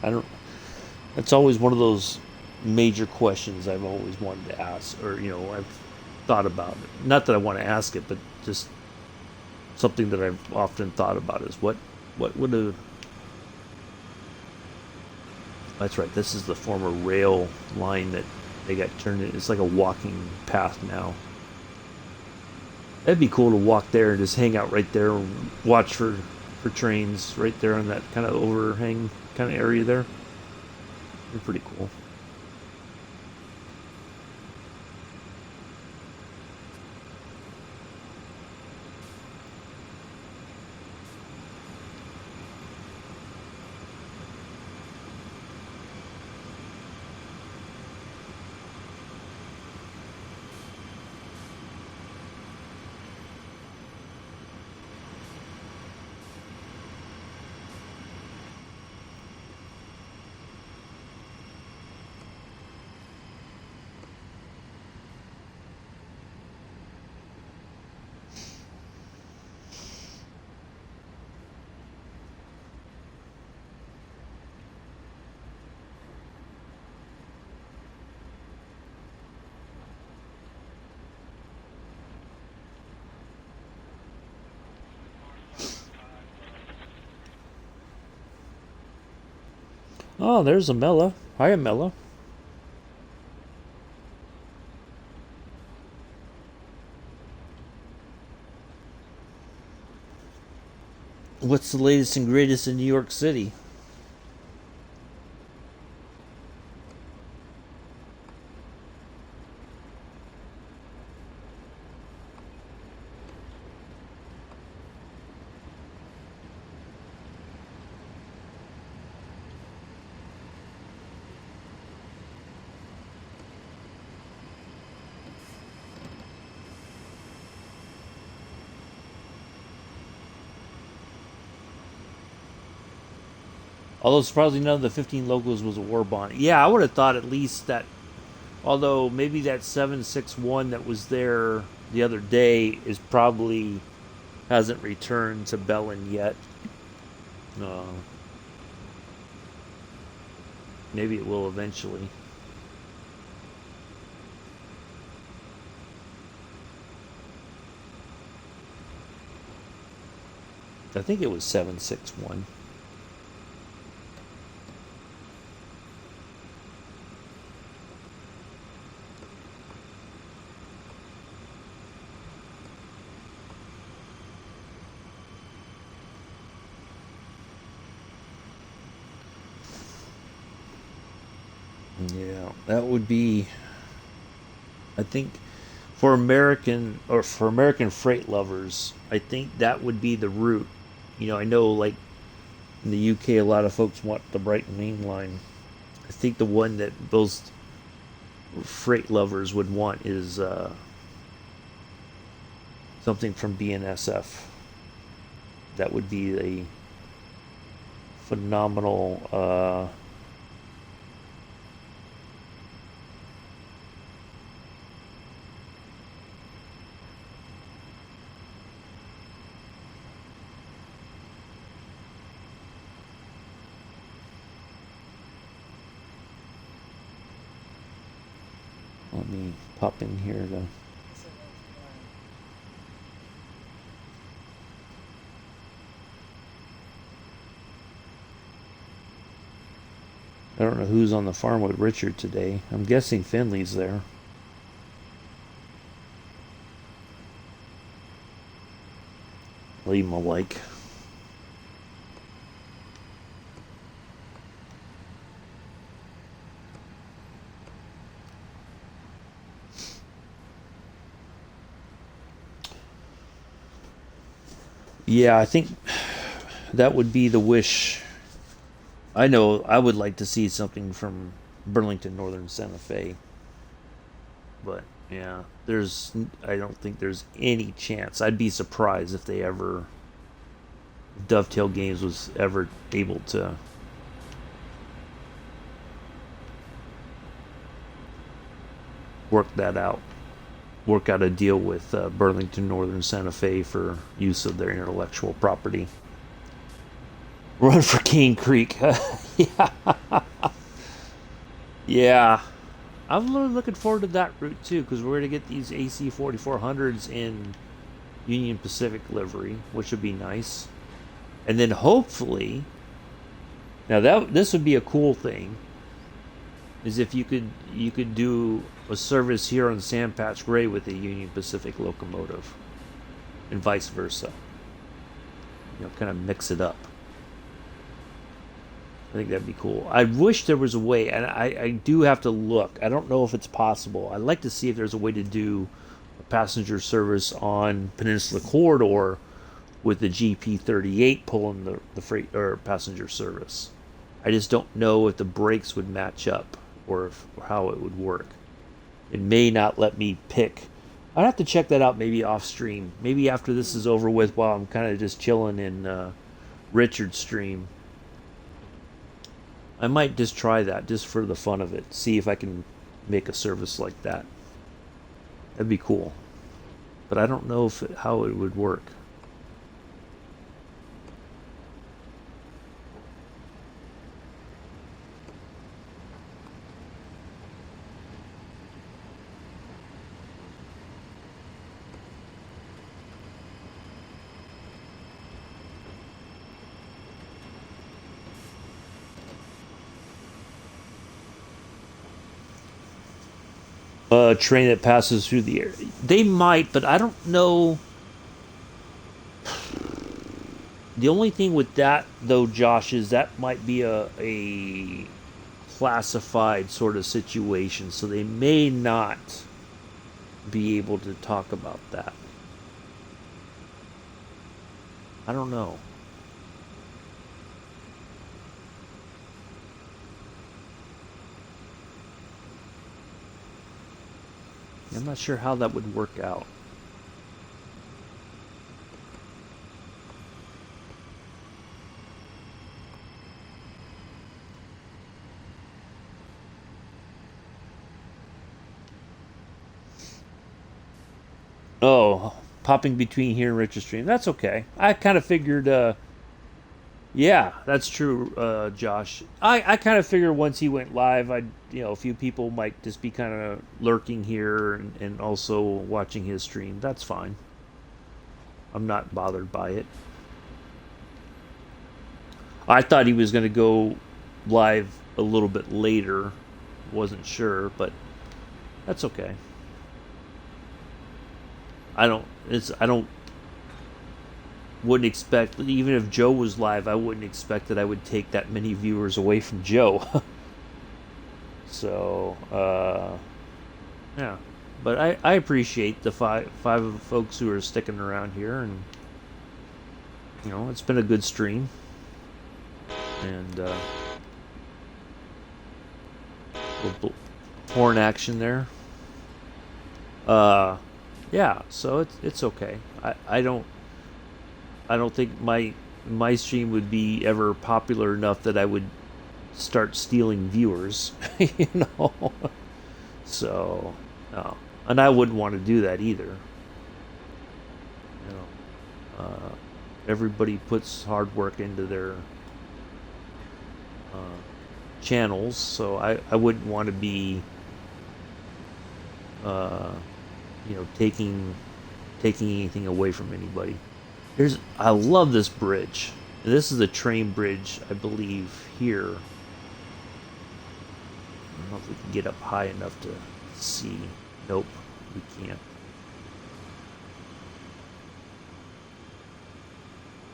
I don't. It's always one of those major questions I've always wanted to ask, or I've thought about it. Not that I want to ask it, but just something that I've often thought about is what would That's right. This is the former rail line that they got turned in. It's like a walking path now. That'd be cool to walk there and just hang out right there and watch for trains right there on that kind of overhang kind of area there. They're pretty cool. Oh, there's Amela. Hi, Amela. What's the latest and greatest in New York City? Although surprisingly, none of the 15 locals was a war bond. Yeah, I would have thought at least that. Although maybe that 761 that was there the other day is probably hasn't returned to Bellin yet. Uh, Maybe it will eventually. I think it was 761. Yeah, that would be. I think for American freight lovers, I think that would be the route. I know like in the UK, a lot of folks want the Brighton Main Line. I think the one that those freight lovers would want is something from BNSF. That would be a phenomenal. Let me pop in here to. I don't know who's on the farm with Richard today. I'm guessing Finley's there. Leave him a like. Yeah, I think that would be the wish. I know I would like to see something from Burlington Northern Santa Fe, but yeah, I don't think there's any chance. I'd be surprised if they ever Dovetail Games was ever able to work that out, work out a deal with Burlington Northern Santa Fe for use of their intellectual property. Run for Cane Creek. Yeah. Yeah. I'm really looking forward to that route too, because we're going to get these AC 4400s in Union Pacific livery, which would be nice. And then hopefully, now this would be a cool thing. is if you could do a service here on Sandpatch Gray with a Union Pacific locomotive, and vice versa. Kind of mix it up. I think that'd be cool. I wish there was a way, and I do have to look. I don't know if it's possible. I'd like to see if there's a way to do a passenger service on Peninsula Corridor with the GP38 pulling the freight or passenger service. I just don't know if the brakes would match up or how it would work. It may not let me pick. I'd have to check that out maybe off stream. Maybe after this is over with while I'm kind of just chilling in Richard's stream. I might just try that just for the fun of it. See if I can make a service like that. That'd be cool. But I don't know how it would work. A train that passes through the air. They might, but I don't know. The only thing with that, though, Josh, is that might be a classified sort of situation, so they may not be able to talk about that. I don't know. I'm not sure how that would work out. Oh, popping between here and Richard Stream. That's okay. I kind of figured, yeah, that's true, Josh. I kind of figured once he went live, a few people might just be kind of lurking here and also watching his stream. That's fine. I'm not bothered by it. I thought he was going to go live a little bit later. Wasn't sure, but that's okay. Wouldn't expect, even if Joe was live, I wouldn't expect that I would take that many viewers away from Joe. So, yeah. But I appreciate the five of the folks who are sticking around here, and it's been a good stream. And little horn action there. Yeah, so it's okay. I don't think my stream would be ever popular enough that I would start stealing viewers, So, no. And I wouldn't want to do that either. Everybody puts hard work into their channels, so I wouldn't want to be taking anything away from anybody. I love this bridge. This is a train bridge, I believe, here. I don't know if we can get up high enough to see. Nope, we can't.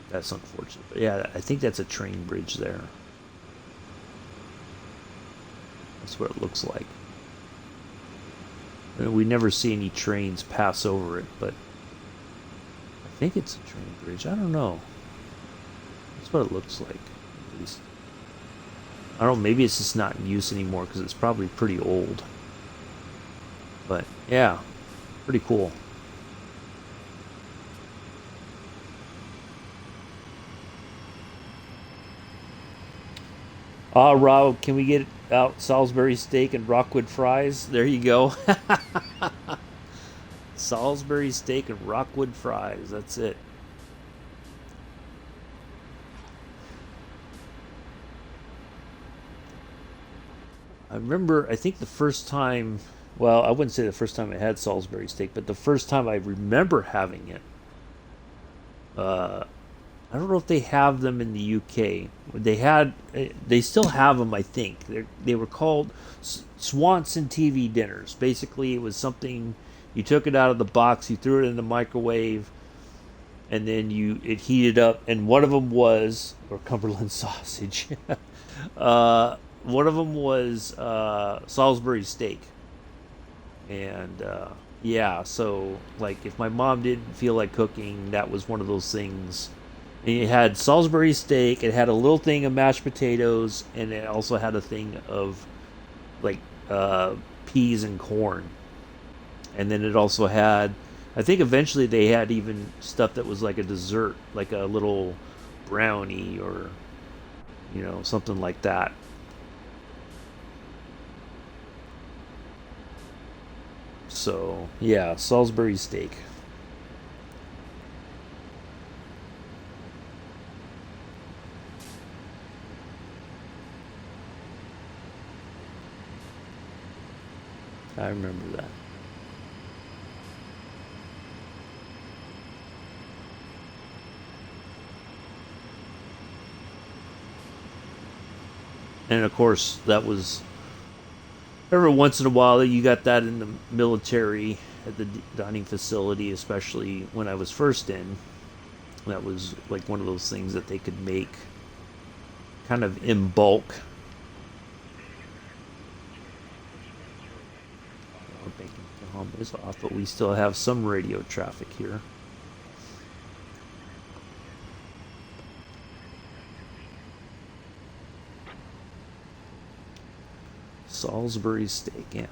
That's unfortunate. But yeah, I think that's a train bridge there. That's what it looks like. We never see any trains pass over it, but I think it's a train bridge. I don't know. That's what it looks like, at least. I don't know, maybe it's just not in use anymore because it's probably pretty old. But, yeah, pretty cool. Rob, can we get out Salisbury steak and Rockwood fries? There you go. Salisbury steak and Rockwood fries. That's it. I remember, I think the first time, well, I wouldn't say the first time I had Salisbury steak, but the first time I remember having it, I don't know if they have them in the UK. They still have them, I think. They were called Swanson TV dinners. Basically, it was something you took it out of the box, you threw it in the microwave, and then it heated up. And one of them was, or Cumberland sausage. One of them was Salisbury steak, and yeah. So like, if my mom didn't feel like cooking, that was one of those things. And it had Salisbury steak. It had a little thing of mashed potatoes, and it also had a thing of like peas and corn. And then it also had, I think eventually they had even stuff that was like a dessert, like a little brownie or something like that. So yeah, Salisbury steak. I remember that. And of course, that was every once in a while you got that in the military at the dining facility, especially when I was first in. That was like one of those things that they could make kind of in bulk. Our banking home is off, but we still have some radio traffic here. Salisbury steak, yeah.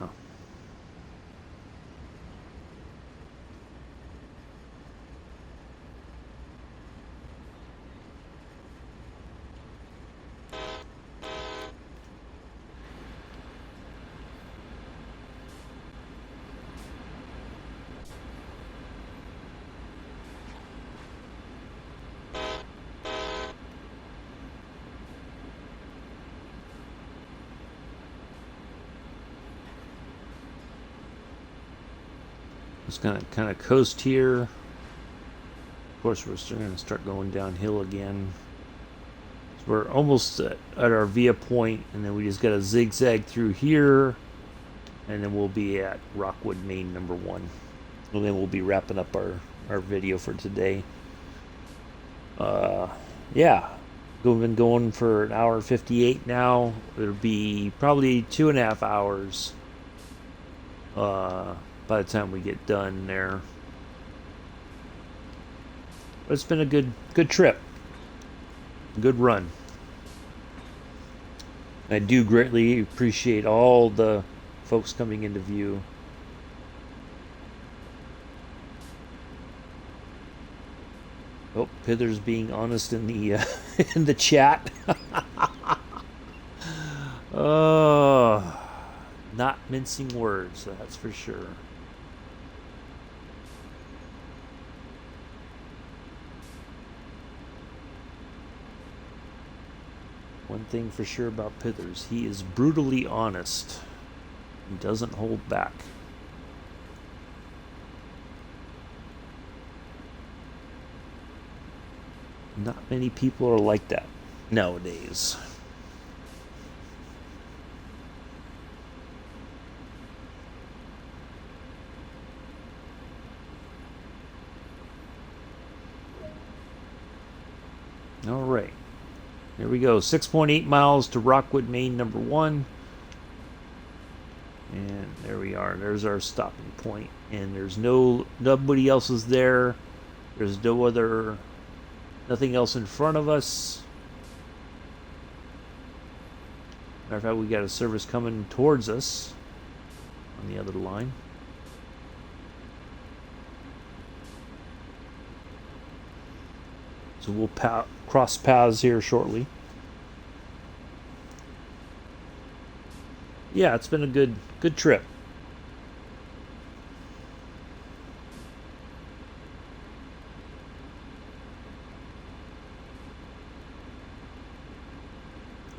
Just gonna kind of coast here. Of course, we're still gonna start going downhill again. So we're almost at our via point, and then we just gotta zigzag through here, and then we'll be at Rockwood Main No.1. And then we'll be wrapping up our video for today. Yeah, we've been going for an hour and 58 now. It'll be probably 2.5 hours by the time we get done there. But it's been a good trip, good run. I do greatly appreciate all the folks coming into view. Oh, Pither's being honest in the in the chat. Oh, not mincing words, that's for sure. One thing for sure about Pithers, he is brutally honest. He doesn't hold back. Not many people are like that nowadays. All right. There we go. 6.8 miles to Rockwood Main No.1. And there we are. There's our stopping point. And there's nobody else is there. There's nothing else in front of us. Matter of fact, we got a service coming towards us on the other line. So we'll cross paths here shortly. Yeah, it's been a good trip.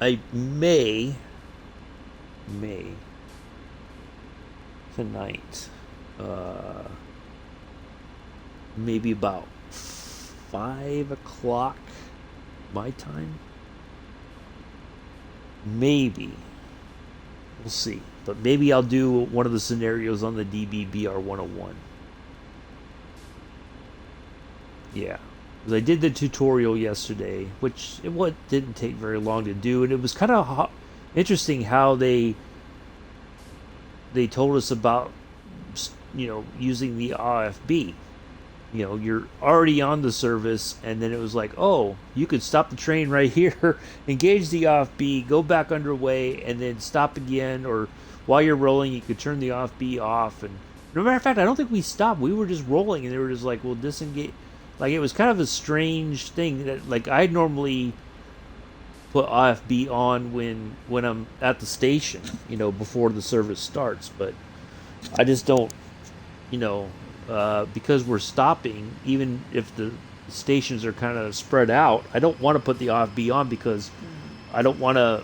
I may tonight, maybe about 5 o'clock, my time? Maybe. We'll see. But maybe I'll do one of the scenarios on the DBBR 101. Yeah. Because I did the tutorial yesterday, which didn't take very long to do, and it was kind of interesting how they told us about, using the RFB. You're already on the service, and then it was like, oh, you could stop the train right here, engage the off-B, go back underway, and then stop again, or while you're rolling, you could turn the off-B off. And no matter of fact, I don't think we stopped. We were just rolling, and they were just like, well, disengage. Like, it was kind of a strange thing that, like, I normally put OFB on when I'm at the station, before the service starts, but I just don't, because we're stopping, even if the stations are kind of spread out, I don't want to put the OFB on because I don't want to,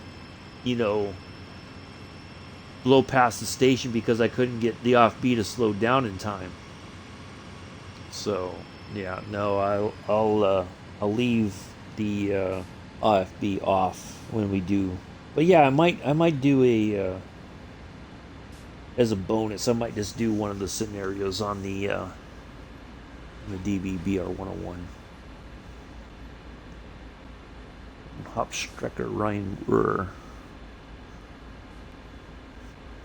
blow past the station because I couldn't get the OFB to slow down in time. So, yeah, no, I'll leave the OFB off when we do. But yeah, I might do a as a bonus. I might just do one of the scenarios on the DBBR 101. Hauptstrecke Rhein-Ruhr.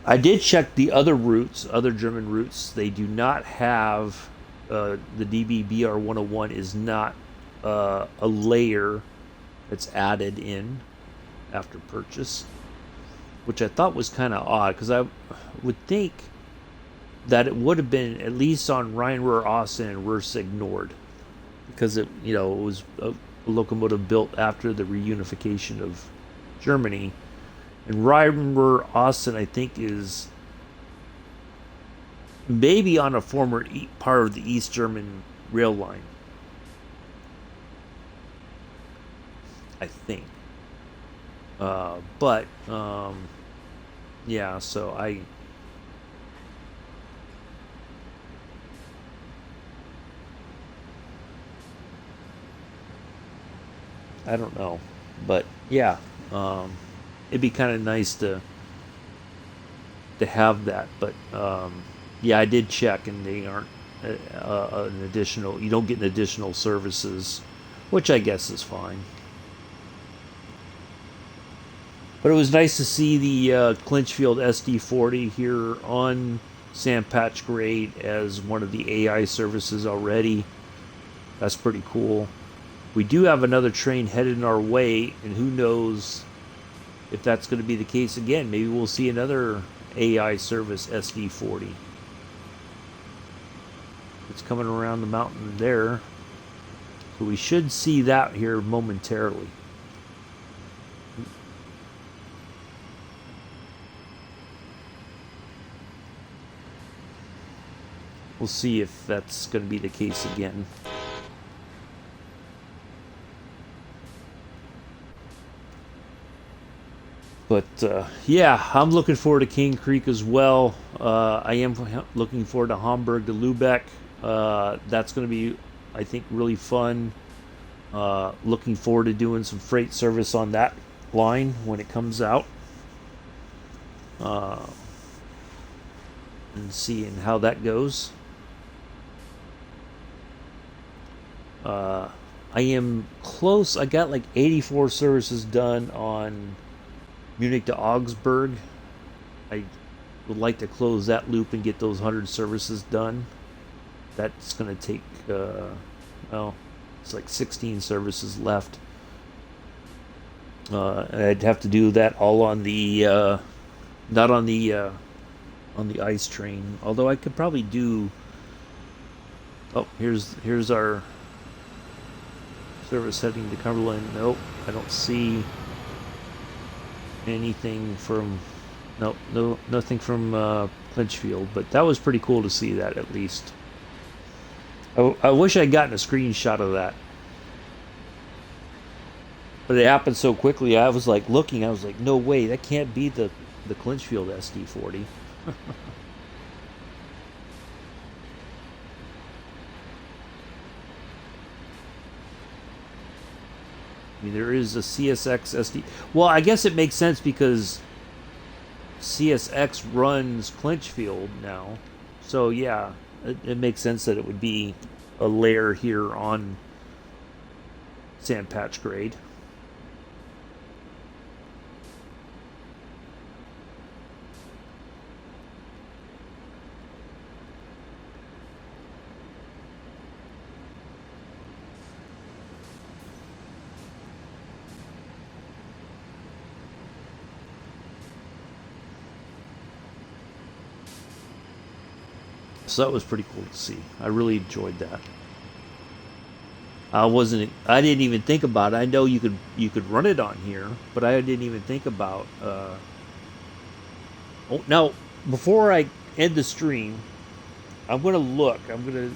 I did check the other routes, other German routes. They do not have the DBBR 101 is not a layer that's added in after purchase, which I thought was kind of odd, because I would think that it would have been at least on Rhein-Ruhr, Austen, and Ruhr-Sieg-Nord, because it was a locomotive built after the reunification of Germany, and Rhein-Ruhr, Austen, I think, is maybe on a former part of the East German rail line. I think. Yeah, so I don't know, but yeah, it'd be kind of nice to have that, but yeah, I did check, and they aren't an additional. You don't get an additional services, which I guess is fine. But it was nice to see the Clinchfield SD40 here on Sandpatch Grade as one of the AI services already. That's pretty cool. We do have another train headed in our way, and who knows if that's going to be the case again. Maybe we'll see another AI service SD40. It's coming around the mountain there. So we should see that here momentarily. We'll see if that's going to be the case again. But yeah, I'm looking forward to King Creek as well. I am looking forward to Hamburg to Lübeck. That's going to be, I think, really fun. Looking forward to doing some freight service on that line when it comes out. And seeing how that goes. I am close. I got like 84 services done on Munich to Augsburg. I would like to close that loop and get those 100 services done. That's going to take, well, it's like 16 services left. I'd have to do that all on the, not on the ice train. Although I could probably do. Oh, here's our service heading to Cumberland. Nope, I don't see anything from. Nope, nothing from Clinchfield. But that was pretty cool to see that at least. I wish I'd gotten a screenshot of that. But it happened so quickly. I was like looking. I was like, no way, that can't be the Clinchfield SD40. mean, there is a CSX SD. Well, I guess it makes sense because CSX runs Clinchfield now. So yeah, it makes sense that it would be a layer here on Sandpatch Grade. So that was pretty cool to see. I really enjoyed that. I didn't even think about it. I know you could run it on here, but I didn't even think about oh, now before I end the stream, I'm going to look. I'm going to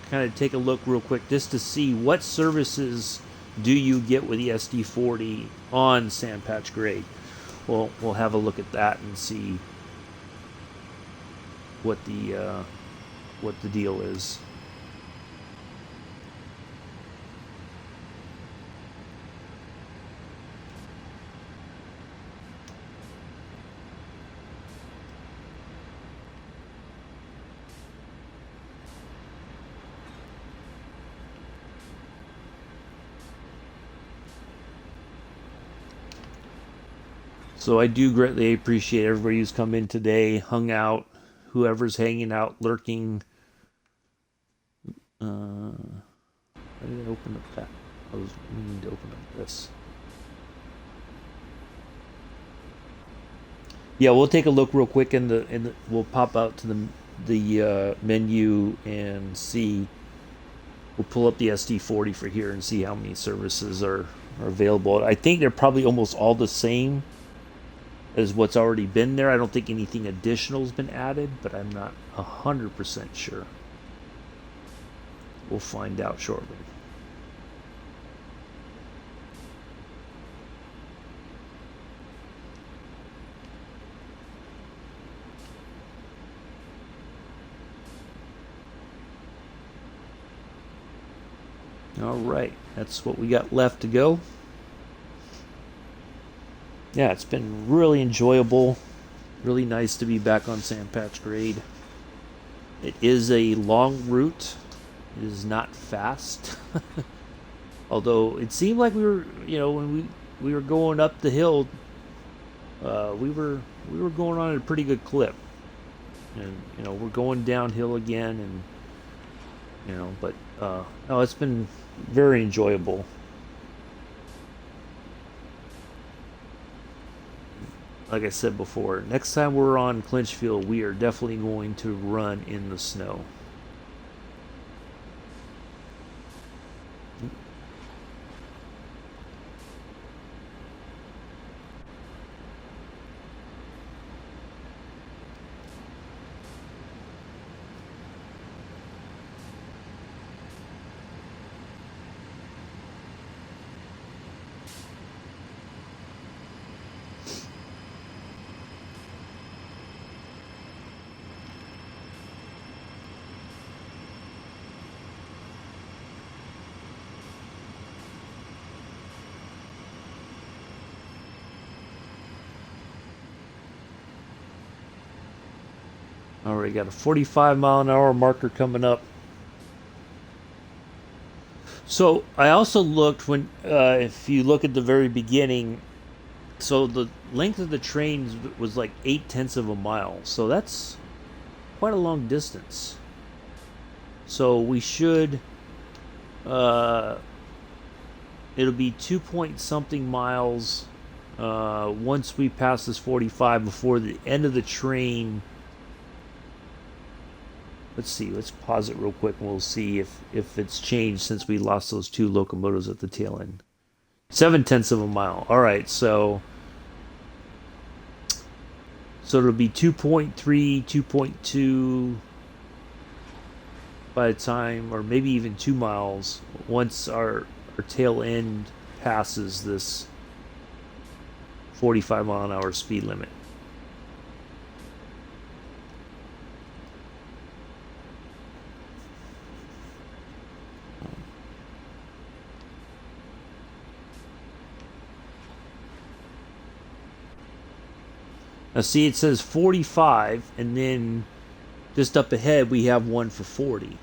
kind of take a look real quick just to see what services do you get with the SD40 on Sandpatch Grade. We'll have a look at that and see what the deal is. So I do greatly appreciate everybody who's come in today, hung out, whoever's hanging out, lurking. Why did I open up that? I was meaning to open up this. Yeah, we'll take a look real quick we'll pop out to the menu and see. We'll pull up the SD40 for here and see how many services are available. I think they're probably almost all the same as what's already been there. I don't think anything additional has been added, but I'm not 100% sure. We'll find out shortly. All right, that's what we got left to go. Yeah, it's been really enjoyable. Really nice to be back on Sandpatch Grade. It is a long route. It is not fast. Although it seemed like we were, when we were going up the hill, we were going on at a pretty good clip. And we're going downhill again, and but no, it's been very enjoyable. Like I said before, next time we're on Clinchfield, we are definitely going to run in the snow. Already got a 45-mile-an-hour marker coming up. So I also looked if you look at the very beginning, so the length of the train was like 0.8 of a mile. So that's quite a long distance. So we should, it'll be 2 point something miles once we pass this 45 before the end of the train. Let's see, let's pause it real quick and we'll see if it's changed since we lost those two locomotives at the tail end. 0.7 of a mile. Alright, so it'll be 2.3, 2.2 by the time, or maybe even 2 miles once our tail end passes this 45-mile-an-hour speed limit. Now see, it says 45, and then just up ahead we have one for 40.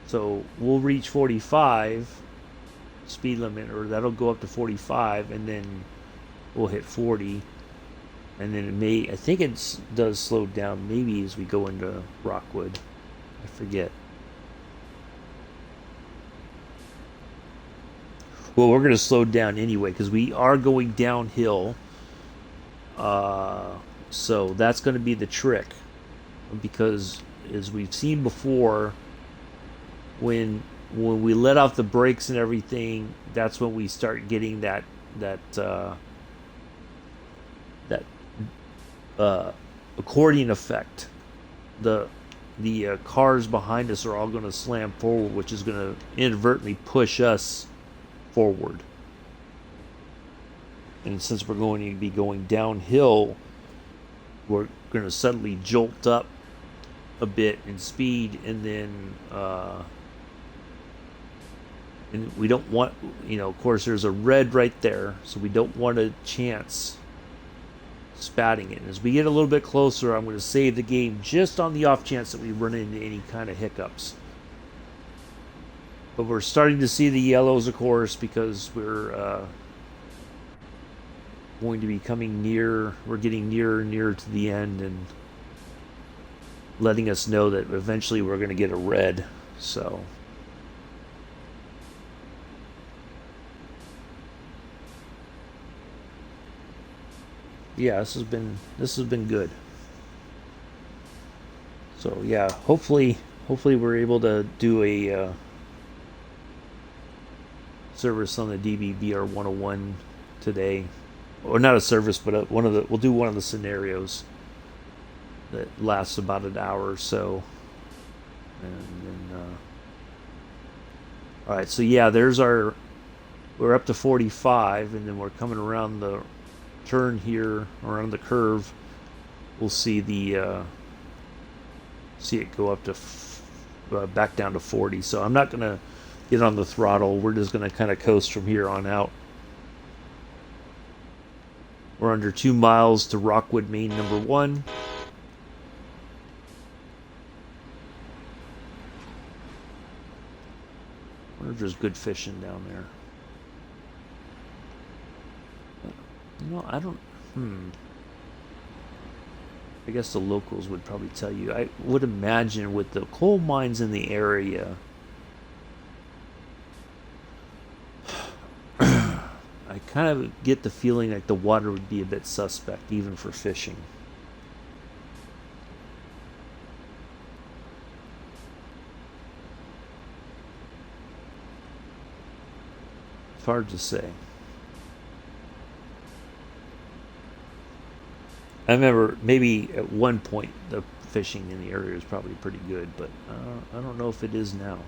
So we'll reach 45 speed limit, or that'll go up to 45, and then we'll hit 40, and then it may, I think it does slow down maybe as we go into Rockwood. I forget. Well, we're going to slow down anyway because we are going downhill. So that's going to be the trick, because as we've seen before, when we let off the brakes and everything, that's when we start getting that accordion effect. The cars behind us are all going to slam forward, which is going to inadvertently push us forward. And since we're going to be going downhill, we're going to suddenly jolt up a bit in speed, and then and we don't want, of course there's a red right there, so we don't want a chance spatting it. And as we get a little bit closer, I'm going to save the game just on the off chance that we run into any kind of hiccups. But we're starting to see the yellows, of course, because we're going to be coming near. We're getting nearer and nearer to the end, and letting us know that eventually we're going to get a red. So yeah, this has been good. So yeah, hopefully we're able to do a service on the DBBR 101 today, or not a service, but we'll do one of the scenarios that lasts about an hour or so, and then all right. So yeah, we're up to 45, and then we're coming around the turn here, around the curve. We'll see it go up to back down to 40. So I'm not gonna get on the throttle. We're just gonna kind of coast from here on out. We're under 2 miles to Rockwood Main No. 1. I wonder if there's good fishing down there. I don't. I guess the locals would probably tell you. I would imagine with the coal mines in the area, I kind of get the feeling like the water would be a bit suspect, even for fishing. It's hard to say. I remember maybe at one point the fishing in the area was probably pretty good, but I don't know if it is now.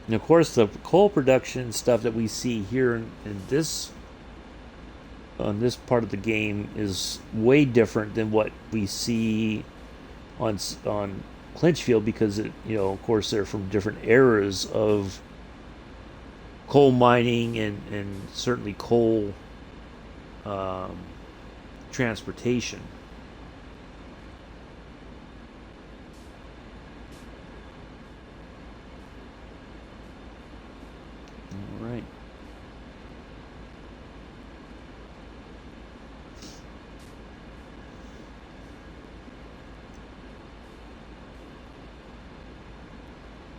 And of course, the coal production stuff that we see here in this on this part of the game is way different than what we see on Clinchfield, because of course they're from different eras of coal mining and certainly coal transportation. All right.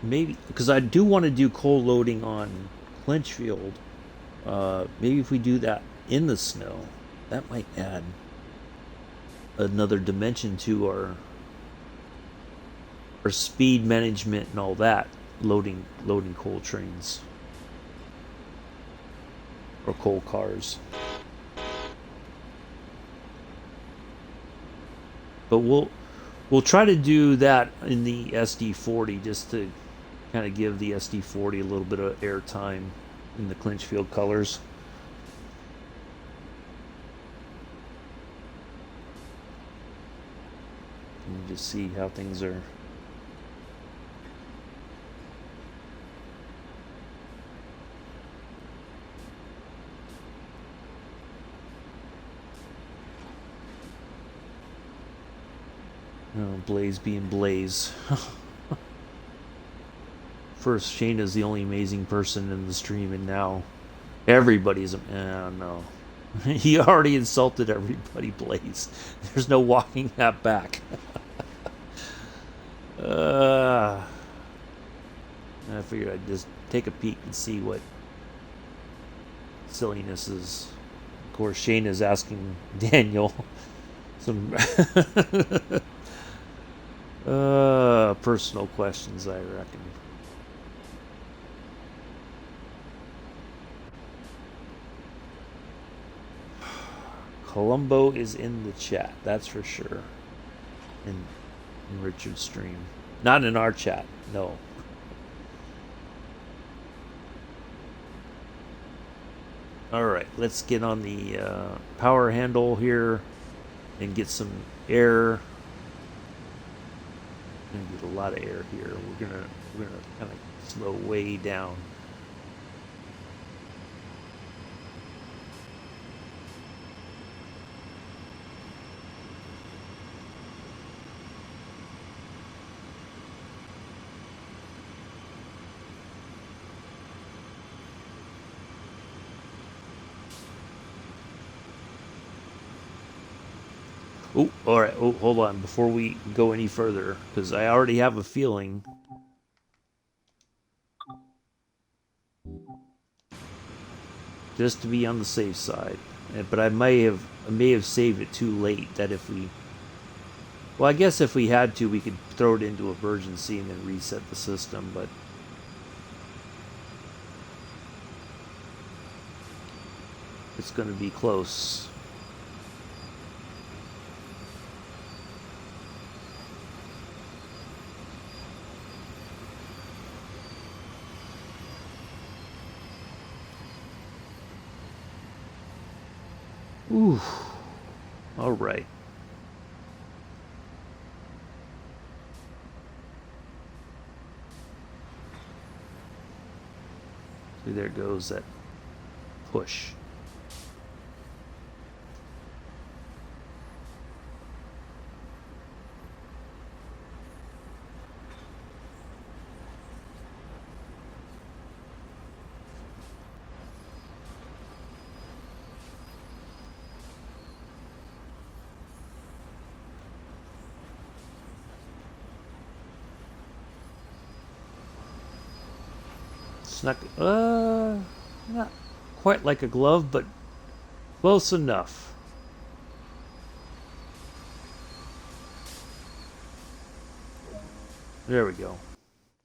Maybe, because I do want to do coal loading on Clinchfield. Maybe if we do that in the snow, that might add another dimension to our speed management and all that, loading coal trains or coal cars. But we'll try to do that in the SD40, just to kind of give the SD40 a little bit of airtime in the Clinchfield colors. and just see how things are. Oh, Blaze being Blaze. First, Shayna's the only amazing person in the stream, and now everybody's. No. He already insulted everybody, Blaze. There's no walking that back. I figured I'd just take a peek and see what silliness is. Of course, Shayna's asking Daniel some personal questions, I reckon. Columbo is in the chat, that's for sure. In Richard's stream. Not in our chat, no. Alright, let's get on the power handle here and get some air. We're gonna get a lot of air here. We're gonna kind of slow way down. Oh, all right. Oh, hold on. Before we go any further, because I already have a feeling. Just to be on the safe side, but I may have saved it too late. That if we, well, I guess if we had to, we could throw it into emergency and then reset the system. But it's going to be close. Ooh. All right. See, there goes that push. Not quite like a glove, but close enough. There we go.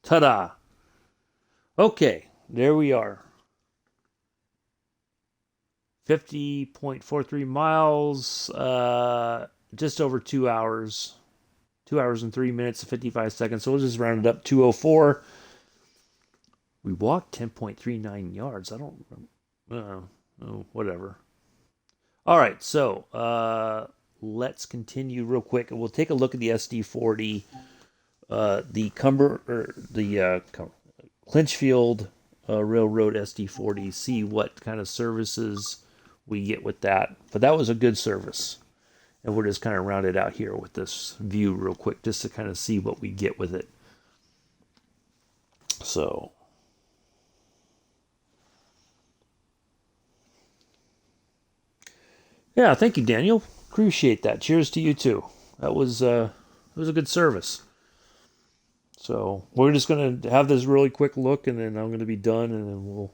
Ta-da! Okay, there we are. 50.43 miles, just over 2 hours. 2 hours and 3 minutes and 55 seconds, so we'll just round it up, 2:04. We walked 10.39 yards. I don't remember. Oh, whatever. All right, so let's continue real quick, and we'll take a look at the SD40, the Clinchfield Railroad SD40. See what kind of services we get with that. But that was a good service, and we'll just kind of round it out here with this view real quick, just to kind of see what we get with it. So. Yeah, thank you, Daniel. Appreciate that. Cheers to you too. That was a good service. So we're just gonna have this really quick look, and then I'm gonna be done, and then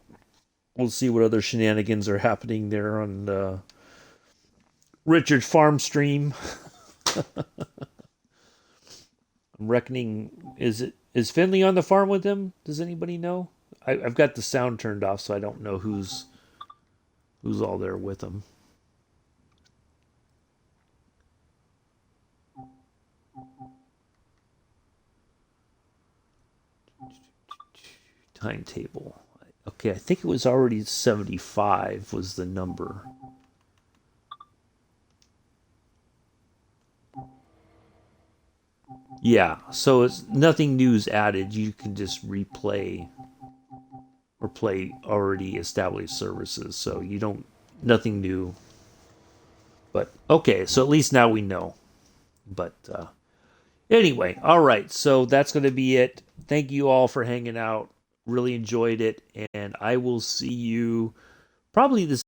we'll see what other shenanigans are happening there on Richard's farm stream. I'm reckoning, is Finley on the farm with him? Does anybody know? I've got the sound turned off, so I don't know who's all there with him. Timetable. Okay, I think it was already 75 was the number. Yeah, so it's nothing new is added. You can just replay or play already established services. So you don't nothing new. But okay, so at least now we know. But anyway, all right. So that's going to be it. Thank you all for hanging out. Really enjoyed it, and I will see you probably this